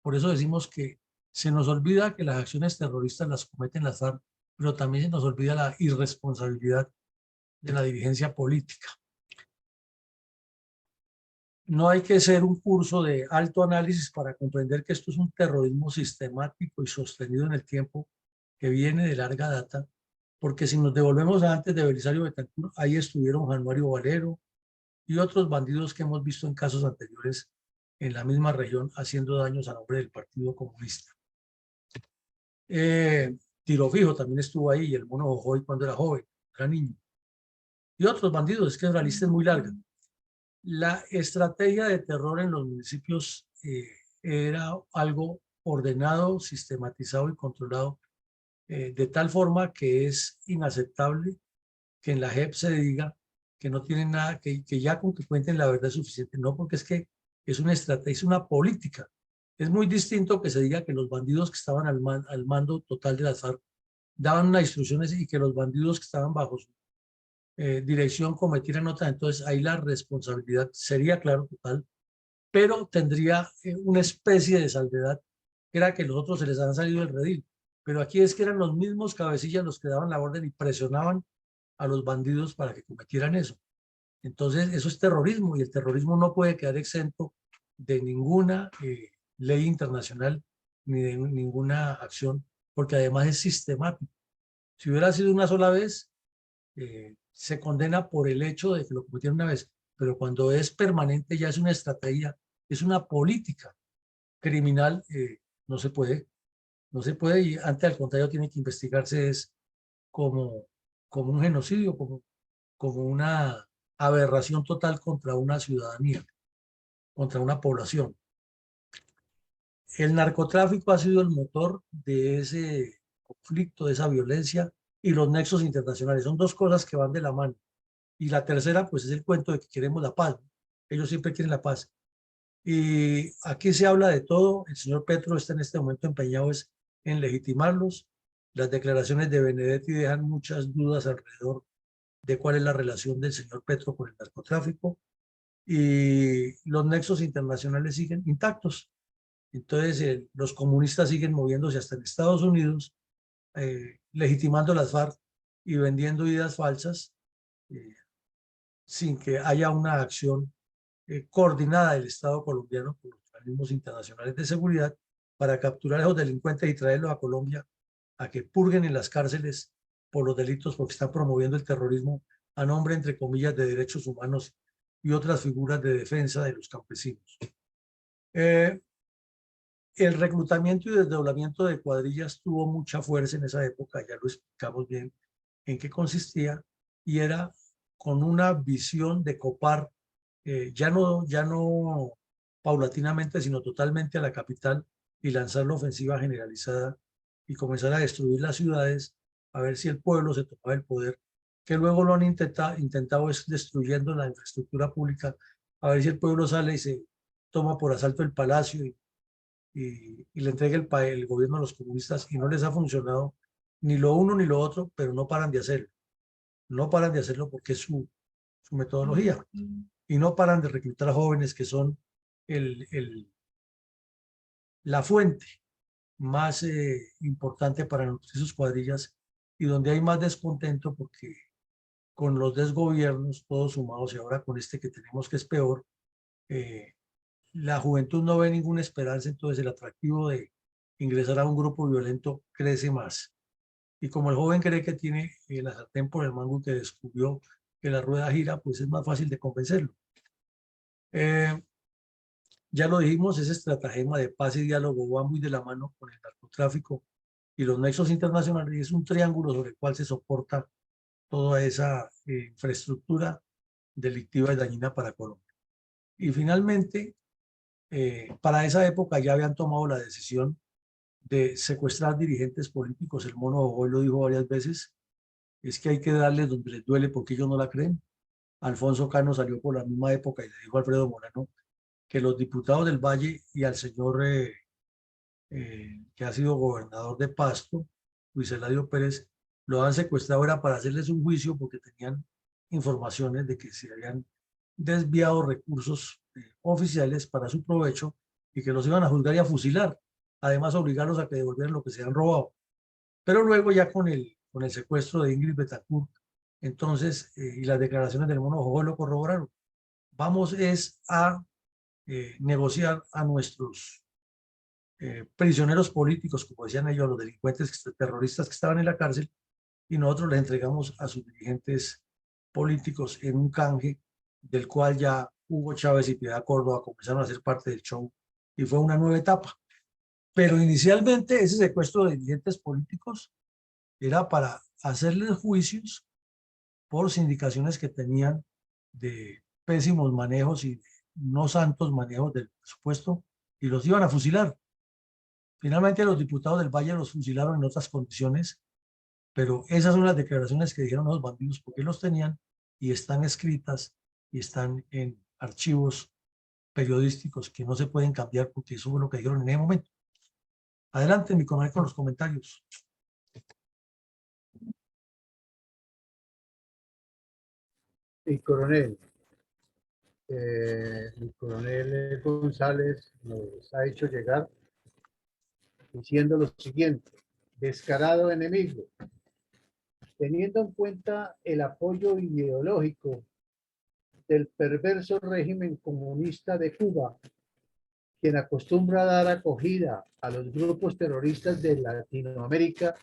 por eso decimos que se nos olvida que las acciones terroristas las cometen las FARC, pero también se nos olvida la irresponsabilidad de la dirigencia política. No hay que ser un curso de alto análisis para comprender que esto es un terrorismo sistemático y sostenido en el tiempo que viene de larga data, porque si nos devolvemos a antes de Belisario Betancur, ahí estuvieron Juan Mario Valero y otros bandidos que hemos visto en casos anteriores en la misma región haciendo daños a nombre del Partido Comunista. Tiro Fijo también estuvo ahí, y el Mono Jojoy cuando era joven, era niño. Y otros bandidos, es que la lista es muy larga. La estrategia de terror en los municipios era algo ordenado, sistematizado y controlado, de tal forma que es inaceptable que en la JEP se diga que no tienen nada, que ya con que cuenten la verdad es suficiente. No, porque es que es una estrategia, es una política. Es muy distinto que se diga que los bandidos que estaban al mando total de las FARC daban unas instrucciones y que los bandidos que estaban bajo su dirección cometieran otras. Entonces ahí la responsabilidad sería, claro, total, pero tendría una especie de salvedad, que era que los otros se les han salido del redil. Pero aquí es que eran los mismos cabecillas los que daban la orden y presionaban a los bandidos para que cometieran eso. Entonces, eso es terrorismo y el terrorismo no puede quedar exento de ninguna ley internacional ni de ninguna acción, porque además es sistemático. Si hubiera sido una sola vez, se condena por el hecho de que lo cometieron una vez, pero cuando es permanente ya es una estrategia, es una política criminal, no se puede, no se puede, y antes al contrario tiene que investigarse es como un genocidio, como una aberración total contra una ciudadanía, contra una población. El narcotráfico ha sido el motor de ese conflicto, de esa violencia, y los nexos internacionales. Son dos cosas que van de la mano. Y la tercera, pues es el cuento de que queremos la paz. Ellos siempre quieren la paz. Y aquí se habla de todo. El señor Petro está en este momento empeñado en legitimarlos. Las declaraciones de Benedetti dejan muchas dudas alrededor de cuál es la relación del señor Petro con el narcotráfico. Y los nexos internacionales siguen intactos. Entonces, los comunistas siguen moviéndose hasta en Estados Unidos, legitimando las FARC y vendiendo ideas falsas, eh, sin que haya una acción coordinada del Estado colombiano con los organismos internacionales de seguridad para capturar a esos delincuentes y traerlos a Colombia a que purguen en las cárceles por los delitos, porque están promoviendo el terrorismo a nombre, entre comillas, de derechos humanos y otras figuras de defensa de los campesinos. El reclutamiento y desdoblamiento de cuadrillas tuvo mucha fuerza en esa época, ya lo explicamos bien en qué consistía, y era con una visión de copar, ya no paulatinamente, sino totalmente a la capital y lanzar la ofensiva generalizada y comenzar a destruir las ciudades, a ver si el pueblo se tomaba el poder, que luego lo han intentado es destruyendo la infraestructura pública, a ver si el pueblo sale y se toma por asalto el palacio y le entrega el gobierno a los comunistas, y no les ha funcionado ni lo uno ni lo otro, pero no paran de hacerlo. No paran de hacerlo porque es su metodología. Y no paran de reclutar jóvenes que son la fuente más importante para nutrir sus cuadrillas, y donde hay más descontento porque con los desgobiernos, todos sumados, y ahora con este que tenemos que es peor, la juventud no ve ninguna esperanza. Entonces el atractivo de ingresar a un grupo violento crece más. Y como el joven cree que tiene la sartén por el mango y que descubrió que la rueda gira, pues es más fácil de convencerlo. Ya lo dijimos, ese estratagema de paz y diálogo va muy de la mano con el narcotráfico y los nexos internacionales, y es un triángulo sobre el cual se soporta toda esa infraestructura delictiva y dañina para Colombia. Y finalmente, para esa época ya habían tomado la decisión de secuestrar dirigentes políticos. El mono hoy lo dijo varias veces, es que hay que darles donde les duele porque ellos no la creen. Alfonso Cano salió por la misma época y le dijo a Alfredo Moreno que los diputados del Valle y al señor que ha sido gobernador de Pasto, Luis Eladio Pérez, lo han secuestrado era para hacerles un juicio porque tenían informaciones de que se habían desviado recursos oficiales para su provecho y que los iban a juzgar y a fusilar, además obligarlos a que devolvieran lo que se han robado. Pero luego ya con el secuestro de Ingrid Betancourt, entonces, y las declaraciones del mono Jojo lo corroboraron, vamos es a negociar a nuestros prisioneros políticos, como decían ellos, los delincuentes terroristas que estaban en la cárcel, y nosotros les entregamos a sus dirigentes políticos en un canje del cual ya Hugo Chávez y Piedad Córdoba comenzaron a ser parte del show, y fue una nueva etapa. Pero inicialmente ese secuestro de dirigentes políticos era para hacerles juicios por sindicaciones que tenían de pésimos manejos y no santos manejos del presupuesto, y los iban a fusilar. Finalmente los diputados del Valle los fusilaron en otras condiciones, pero esas son las declaraciones que dijeron los bandidos porque los tenían, y están escritas y están en archivos periodísticos que no se pueden cambiar porque eso fue lo que dijeron en ese momento. Adelante, mi coronel, con los comentarios. El coronel González nos ha hecho llegar diciendo lo siguiente: descarado enemigo, teniendo en cuenta el apoyo ideológico del perverso régimen comunista de Cuba, quien acostumbra a dar acogida a los grupos terroristas de Latinoamérica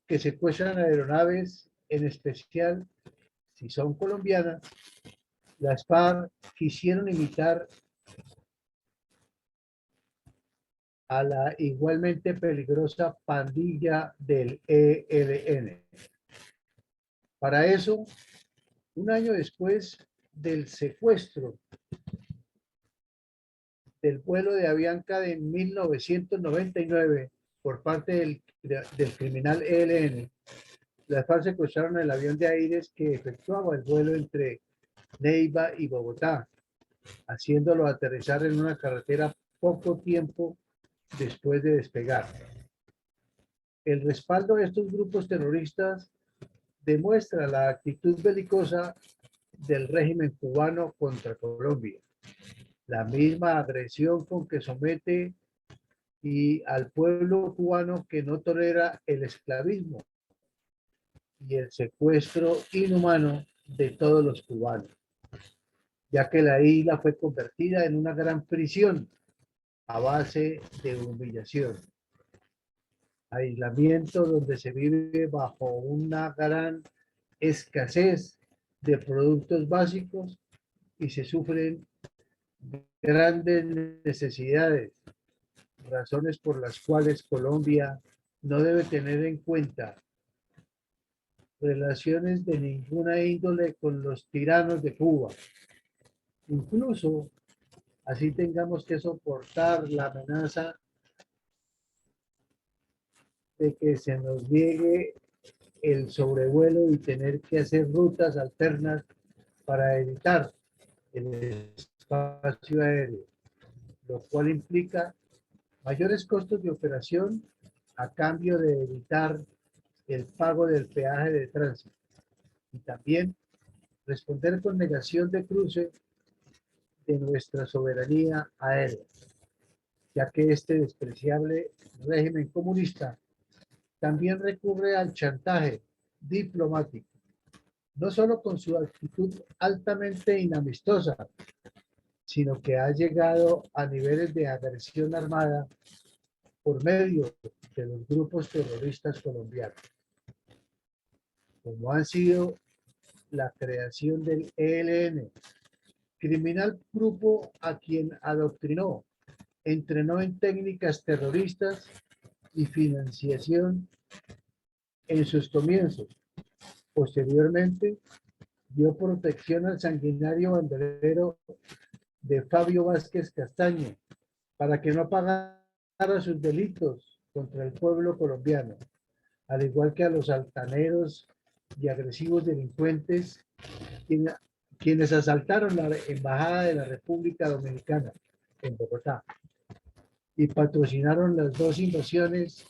que secuestran aeronaves, en especial si son colombianas, las FARC quisieron imitar a la igualmente peligrosa pandilla del ELN. Para eso, un año después del secuestro del vuelo de Avianca de 1999 por parte del criminal ELN, las FARC secuestraron el avión de Aires que efectuaba el vuelo entre Neiva y Bogotá, haciéndolo aterrizar en una carretera poco tiempo después de despegar. El respaldo de estos grupos terroristas demuestra la actitud belicosa del régimen cubano contra Colombia, la misma agresión con que somete y al pueblo cubano que no tolera el esclavismo y el secuestro inhumano de todos los cubanos, ya que la isla fue convertida en una gran prisión a base de humillación, aislamiento donde se vive bajo una gran escasez de productos básicos y se sufren grandes necesidades, razones por las cuales Colombia no debe tener en cuenta relaciones de ninguna índole con los tiranos de Cuba. Incluso así tengamos que soportar la amenaza de que se nos niegue el sobrevuelo y tener que hacer rutas alternas para evitar el espacio aéreo, lo cual implica mayores costos de operación a cambio de evitar el pago del peaje de tránsito y también responder con negación de cruce de nuestra soberanía aérea, ya que este despreciable régimen comunista también recurre al chantaje diplomático, no solo con su actitud altamente inamistosa, sino que ha llegado a niveles de agresión armada por medio de los grupos terroristas colombianos, como han sido la creación del ELN, criminal grupo a quien adoctrinó, entrenó en técnicas terroristas y financiación en sus comienzos. Posteriormente, dio protección al sanguinario bandolero de Fabio Vázquez Castaño para que no pagara sus delitos contra el pueblo colombiano, al igual que a los altaneros y agresivos delincuentes quienes asaltaron la Embajada de la República Dominicana en Bogotá y patrocinaron las dos invasiones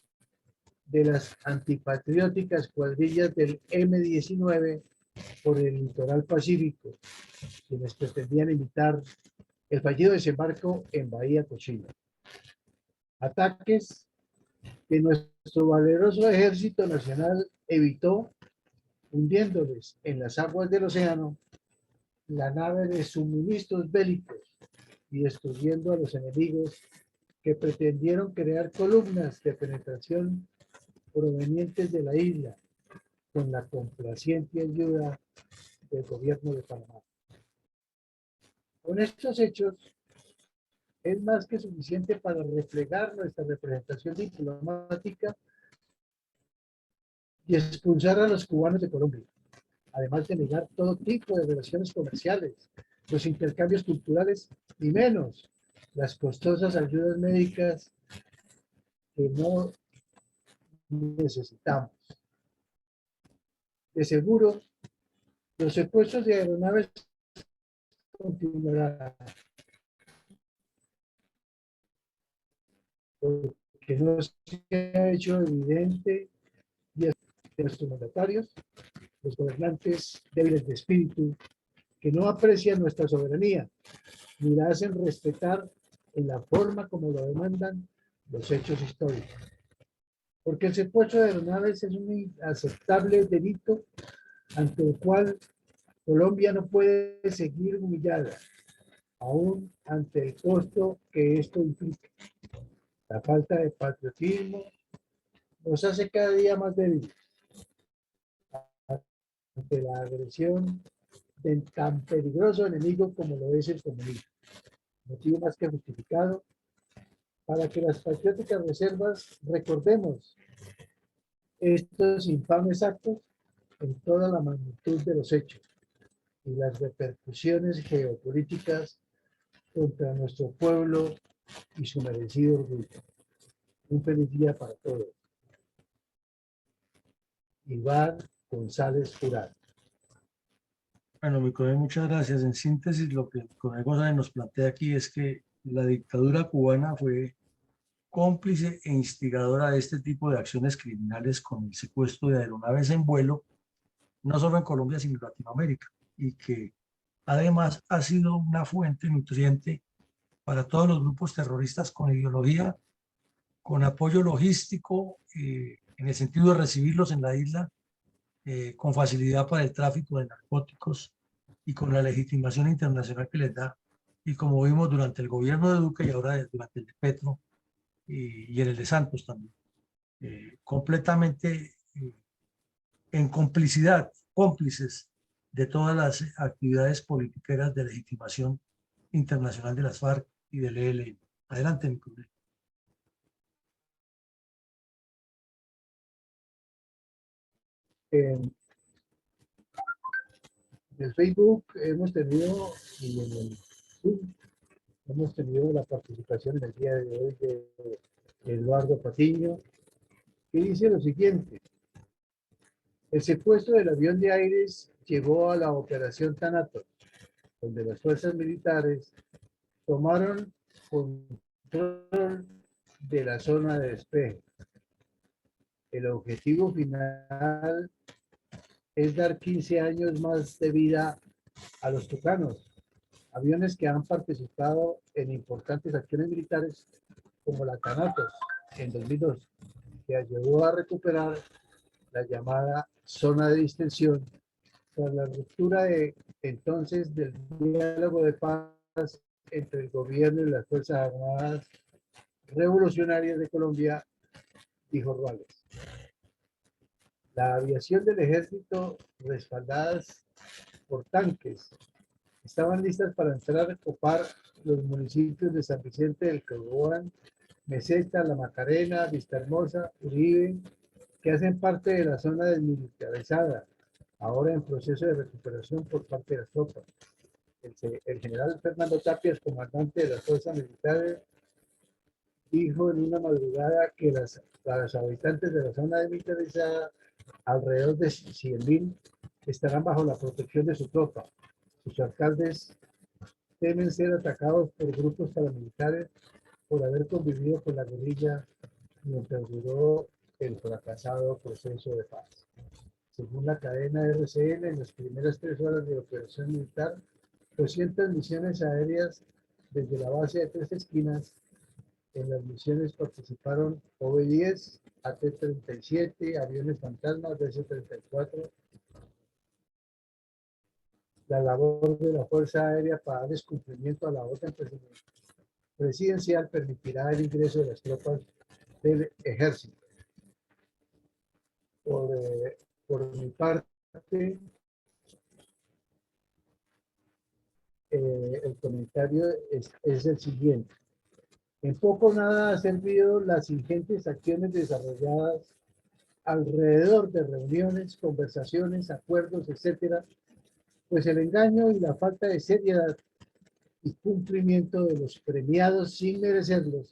de las antipatrióticas cuadrillas del M-19 por el litoral pacífico, quienes pretendían imitar el fallido desembarco en Bahía Cochina. Ataques que nuestro valeroso Ejército Nacional evitó, hundiéndoles en las aguas del océano la nave de suministros bélicos y destruyendo a los enemigos que pretendieron crear columnas de penetración provenientes de la isla con la complaciente ayuda del gobierno de Panamá. Con estos hechos es más que suficiente para reflejar nuestra representación diplomática y expulsar a los cubanos de Colombia, además de negar todo tipo de relaciones comerciales, los intercambios culturales y menos las costosas ayudas médicas que no necesitamos. De seguro, los secuestros de aeronaves continuarán, porque no se ha hecho evidente y de nuestros mandatarios, los gobernantes débiles de espíritu, que no aprecian nuestra soberanía ni la hacen respetar en la forma como lo demandan los hechos históricos. Porque el secuestro de aeronaves es un inaceptable delito ante el cual Colombia no puede seguir humillada, aún ante el costo que esto implica. La falta de patriotismo nos hace cada día más débiles ante la agresión de tan peligroso enemigo como lo es el comunismo. Motivo más que justificado para que las patrióticas reservas recordemos estos infames actos en toda la magnitud de los hechos y las repercusiones geopolíticas contra nuestro pueblo y su merecido orgullo. Un feliz día para todos. Iván González Jurado. Bueno, mi colega, muchas gracias. En síntesis, lo que el colega González nos plantea aquí es que la dictadura cubana fue cómplice e instigadora de este tipo de acciones criminales con el secuestro de aeronaves en vuelo, no solo en Colombia, sino en Latinoamérica, y que además ha sido una fuente nutriente para todos los grupos terroristas con ideología, con apoyo logístico, en el sentido de recibirlos en la isla, con facilidad para el tráfico de narcóticos y con la legitimación internacional que les da. Y como vimos durante el gobierno de Duque y ahora durante el de Petro y en el de Santos también, completamente en complicidad, cómplices de todas las actividades politiqueras de legitimación internacional de las FARC y del ELN. Adelante, mi colega. En el Facebook hemos tenido y en el Zoom hemos tenido la participación en el día de hoy de Eduardo Patiño, que dice lo siguiente: el secuestro del avión de Aires llevó a la operación Thanatos, donde las fuerzas militares tomaron control de la zona de despeje. El objetivo final es dar 15 años más de vida a los tucanos, aviones que han participado en importantes acciones militares como la Thanatos en 2002, que ayudó a recuperar la llamada zona de distensión tras la ruptura entonces del diálogo de paz entre el gobierno y las Fuerzas Armadas Revolucionarias de Colombia, dijo Ruales. La aviación del ejército, respaldadas por tanques, estaban listas para entrar a ocupar los municipios de San Vicente del Caguán, Meseta, La Macarena, Vista Hermosa, Uribe, que hacen parte de la zona desmilitarizada, ahora en proceso de recuperación por parte de las tropas. El general Fernando Tapias, comandante de las fuerzas militares, dijo en una madrugada que las habitantes de la zona desmilitarizada, alrededor de 100.000, estarán bajo la protección de su tropa. Sus alcaldes temen ser atacados por grupos paramilitares por haber convivido con la guerrilla mientras duró el fracasado proceso de paz. Según la cadena RCN, en las primeras 3 horas de operación militar, 200 misiones aéreas desde la base de Tres Esquinas. En las misiones participaron OV-10, AT-37, aviones fantasmas, DC-34. La labor de la Fuerza Aérea para dar cumplimiento a la orden presidencial permitirá el ingreso de las tropas del ejército. Por mi parte, el comentario es el siguiente. En poco o nada ha servido las ingentes acciones desarrolladas alrededor de reuniones, conversaciones, acuerdos, etcétera, pues el engaño y la falta de seriedad y cumplimiento de los premiados sin merecerlos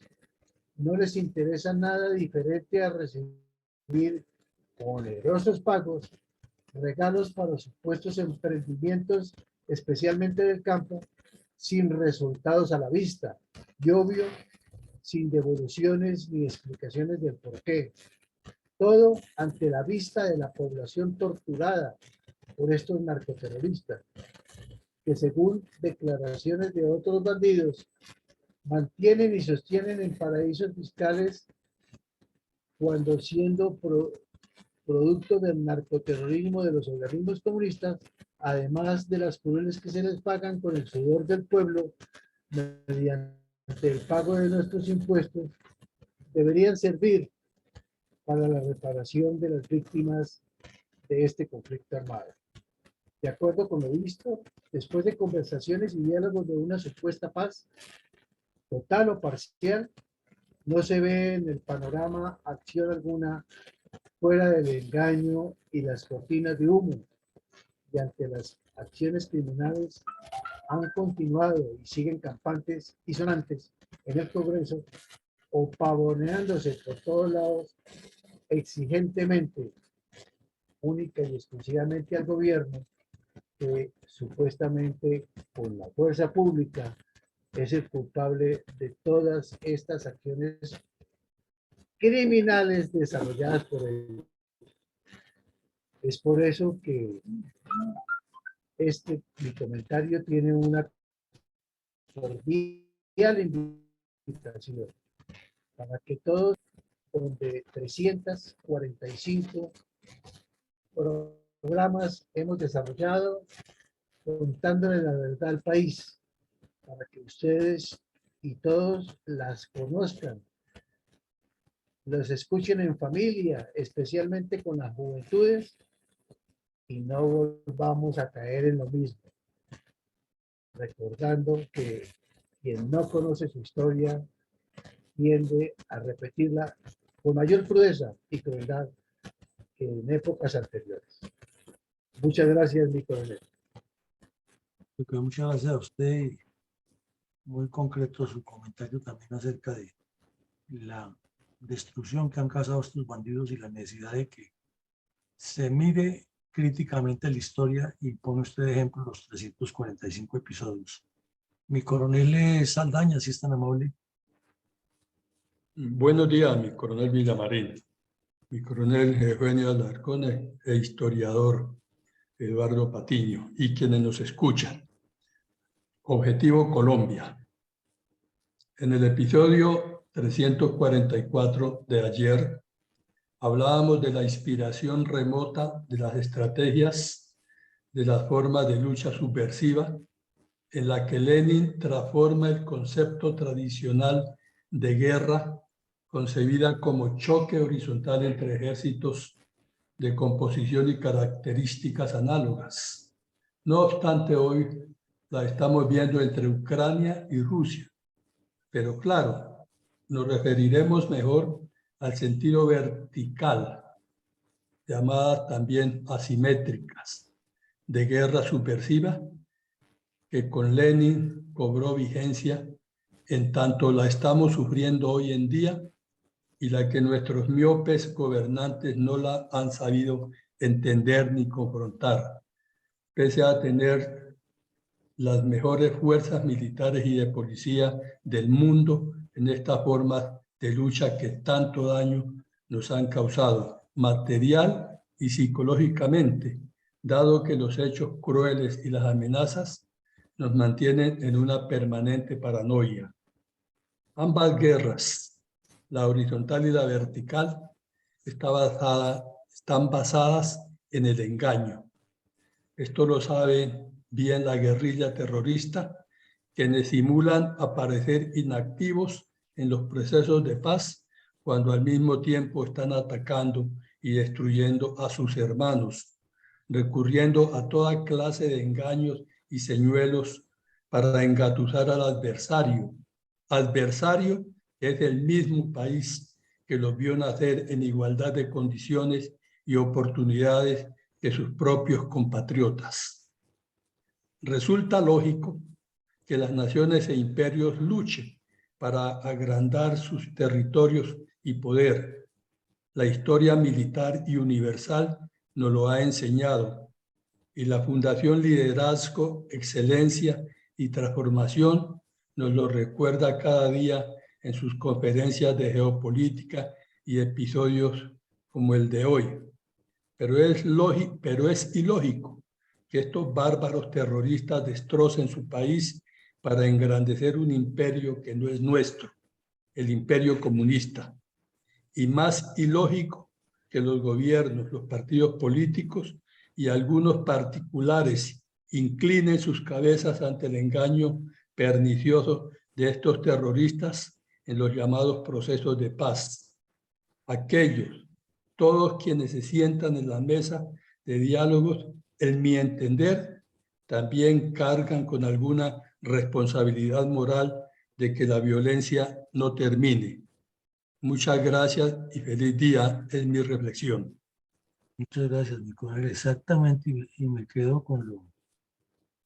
no les interesa nada diferente a recibir onerosos pagos, regalos para supuestos emprendimientos, especialmente del campo, sin resultados a la vista y obvio, sin devoluciones ni explicaciones del porqué. Todo ante la vista de la población torturada por estos narcoterroristas, que según declaraciones de otros bandidos, mantienen y sostienen en paraísos fiscales cuando siendo producto del narcoterrorismo de los organismos comunistas, además de las crueles que se les pagan con el sudor del pueblo mediante el pago de nuestros impuestos, deberían servir para la reparación de las víctimas de este conflicto armado. De acuerdo con lo visto, después de conversaciones y diálogos de una supuesta paz, total o parcial, no se ve en el panorama acción alguna fuera del engaño y las cortinas de humo, y ante las acciones criminales han continuado y siguen campantes y sonantes en el Congreso o pavoneándose por todos lados exigentemente, única y exclusivamente al gobierno, que supuestamente con la fuerza pública es el culpable de todas estas acciones criminales desarrolladas por él. Es por eso que mi comentario tiene una cordial invitación para que todos, donde 345 programas hemos desarrollado, contándole la verdad al país, para que ustedes y todos las conozcan, los escuchen en familia, especialmente con las juventudes, y no volvamos a caer en lo mismo, recordando que quien no conoce su historia tiende a repetirla con mayor crudeza y crueldad que en épocas anteriores. Muchas gracias, mi coronel. Muchas gracias a usted. Muy concreto su comentario también acerca de la destrucción que han causado estos bandidos y la necesidad de que se mire críticamente la historia y pone usted de ejemplo los 345 episodios. Mi coronel Saldaña, si es tan amable. Buenos días, mi coronel Villamarín, mi coronel Eugenio Alarcón e historiador Eduardo Patiño y quienes nos escuchan. Objetivo Colombia. En el episodio 344 de ayer hablábamos de la inspiración remota de las estrategias de las formas de lucha subversiva en la que Lenin transforma el concepto tradicional de guerra concebida como choque horizontal entre ejércitos de composición y características análogas. No obstante, hoy la estamos viendo entre Ucrania y Rusia. Pero claro, nos referiremos mejor al sentido vertical, llamadas también asimétricas, de guerra subversiva, que con Lenin cobró vigencia en tanto la estamos sufriendo hoy en día y la que nuestros miopes gobernantes no la han sabido entender ni confrontar, pese a tener las mejores fuerzas militares y de policía del mundo en estas formas de lucha que tanto daño nos han causado, material y psicológicamente, dado que los hechos crueles y las amenazas nos mantienen en una permanente paranoia. Ambas guerras, la horizontal y la vertical, están basadas en el engaño. Esto lo sabe bien la guerrilla terrorista, quienes simulan aparecer inactivos en los procesos de paz cuando al mismo tiempo están atacando y destruyendo a sus hermanos, recurriendo a toda clase de engaños y señuelos para engatusar al adversario. Adversario es el mismo país que los vio nacer en igualdad de condiciones y oportunidades que sus propios compatriotas. Resulta lógico que las naciones e imperios luchen para agrandar sus territorios y poder. La historia militar y universal nos lo ha enseñado y la Fundación Liderazgo, Excelencia y Transformación nos lo recuerda cada día en sus conferencias de geopolítica y episodios como el de hoy. Pero es ilógico que estos bárbaros terroristas destrocen su país para engrandecer un imperio que no es nuestro, el imperio comunista. Y más ilógico que los gobiernos, los partidos políticos y algunos particulares inclinen sus cabezas ante el engaño pernicioso de estos terroristas en los llamados procesos de paz. Aquellos, todos quienes se sientan en la mesa de diálogos, en mi entender, también cargan con alguna responsabilidad moral de que la violencia no termine. Muchas gracias y feliz día, es mi reflexión. Muchas gracias, mi coronel. Exactamente, y me quedo con lo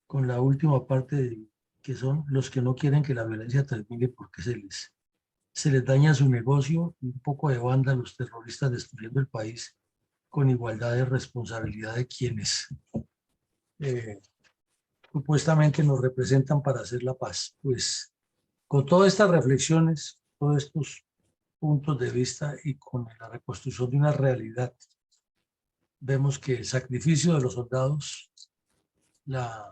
con la última parte que son los que no quieren que la violencia termine porque se les daña su negocio y un poco de banda los terroristas destruyendo el país con igualdad de responsabilidad de quienes supuestamente nos representan para hacer la paz. Pues con todas estas reflexiones, todos estos puntos de vista y con la reconstrucción de una realidad, vemos que el sacrificio de los soldados, la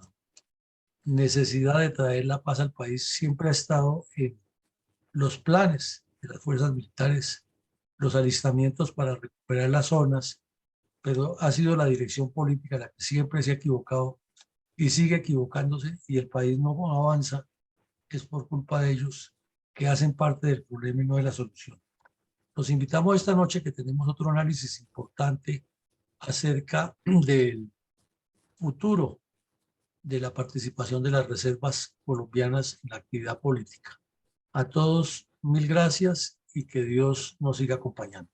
necesidad de traer la paz al país siempre ha estado en los planes de las fuerzas militares, los alistamientos para recuperar las zonas, pero ha sido la dirección política la que siempre se ha equivocado y sigue equivocándose y el país no avanza, es por culpa de ellos que hacen parte del problema y no de la solución. Los invitamos esta noche que tenemos otro análisis importante acerca del futuro de la participación de las reservas colombianas en la actividad política. A todos, mil gracias y que Dios nos siga acompañando.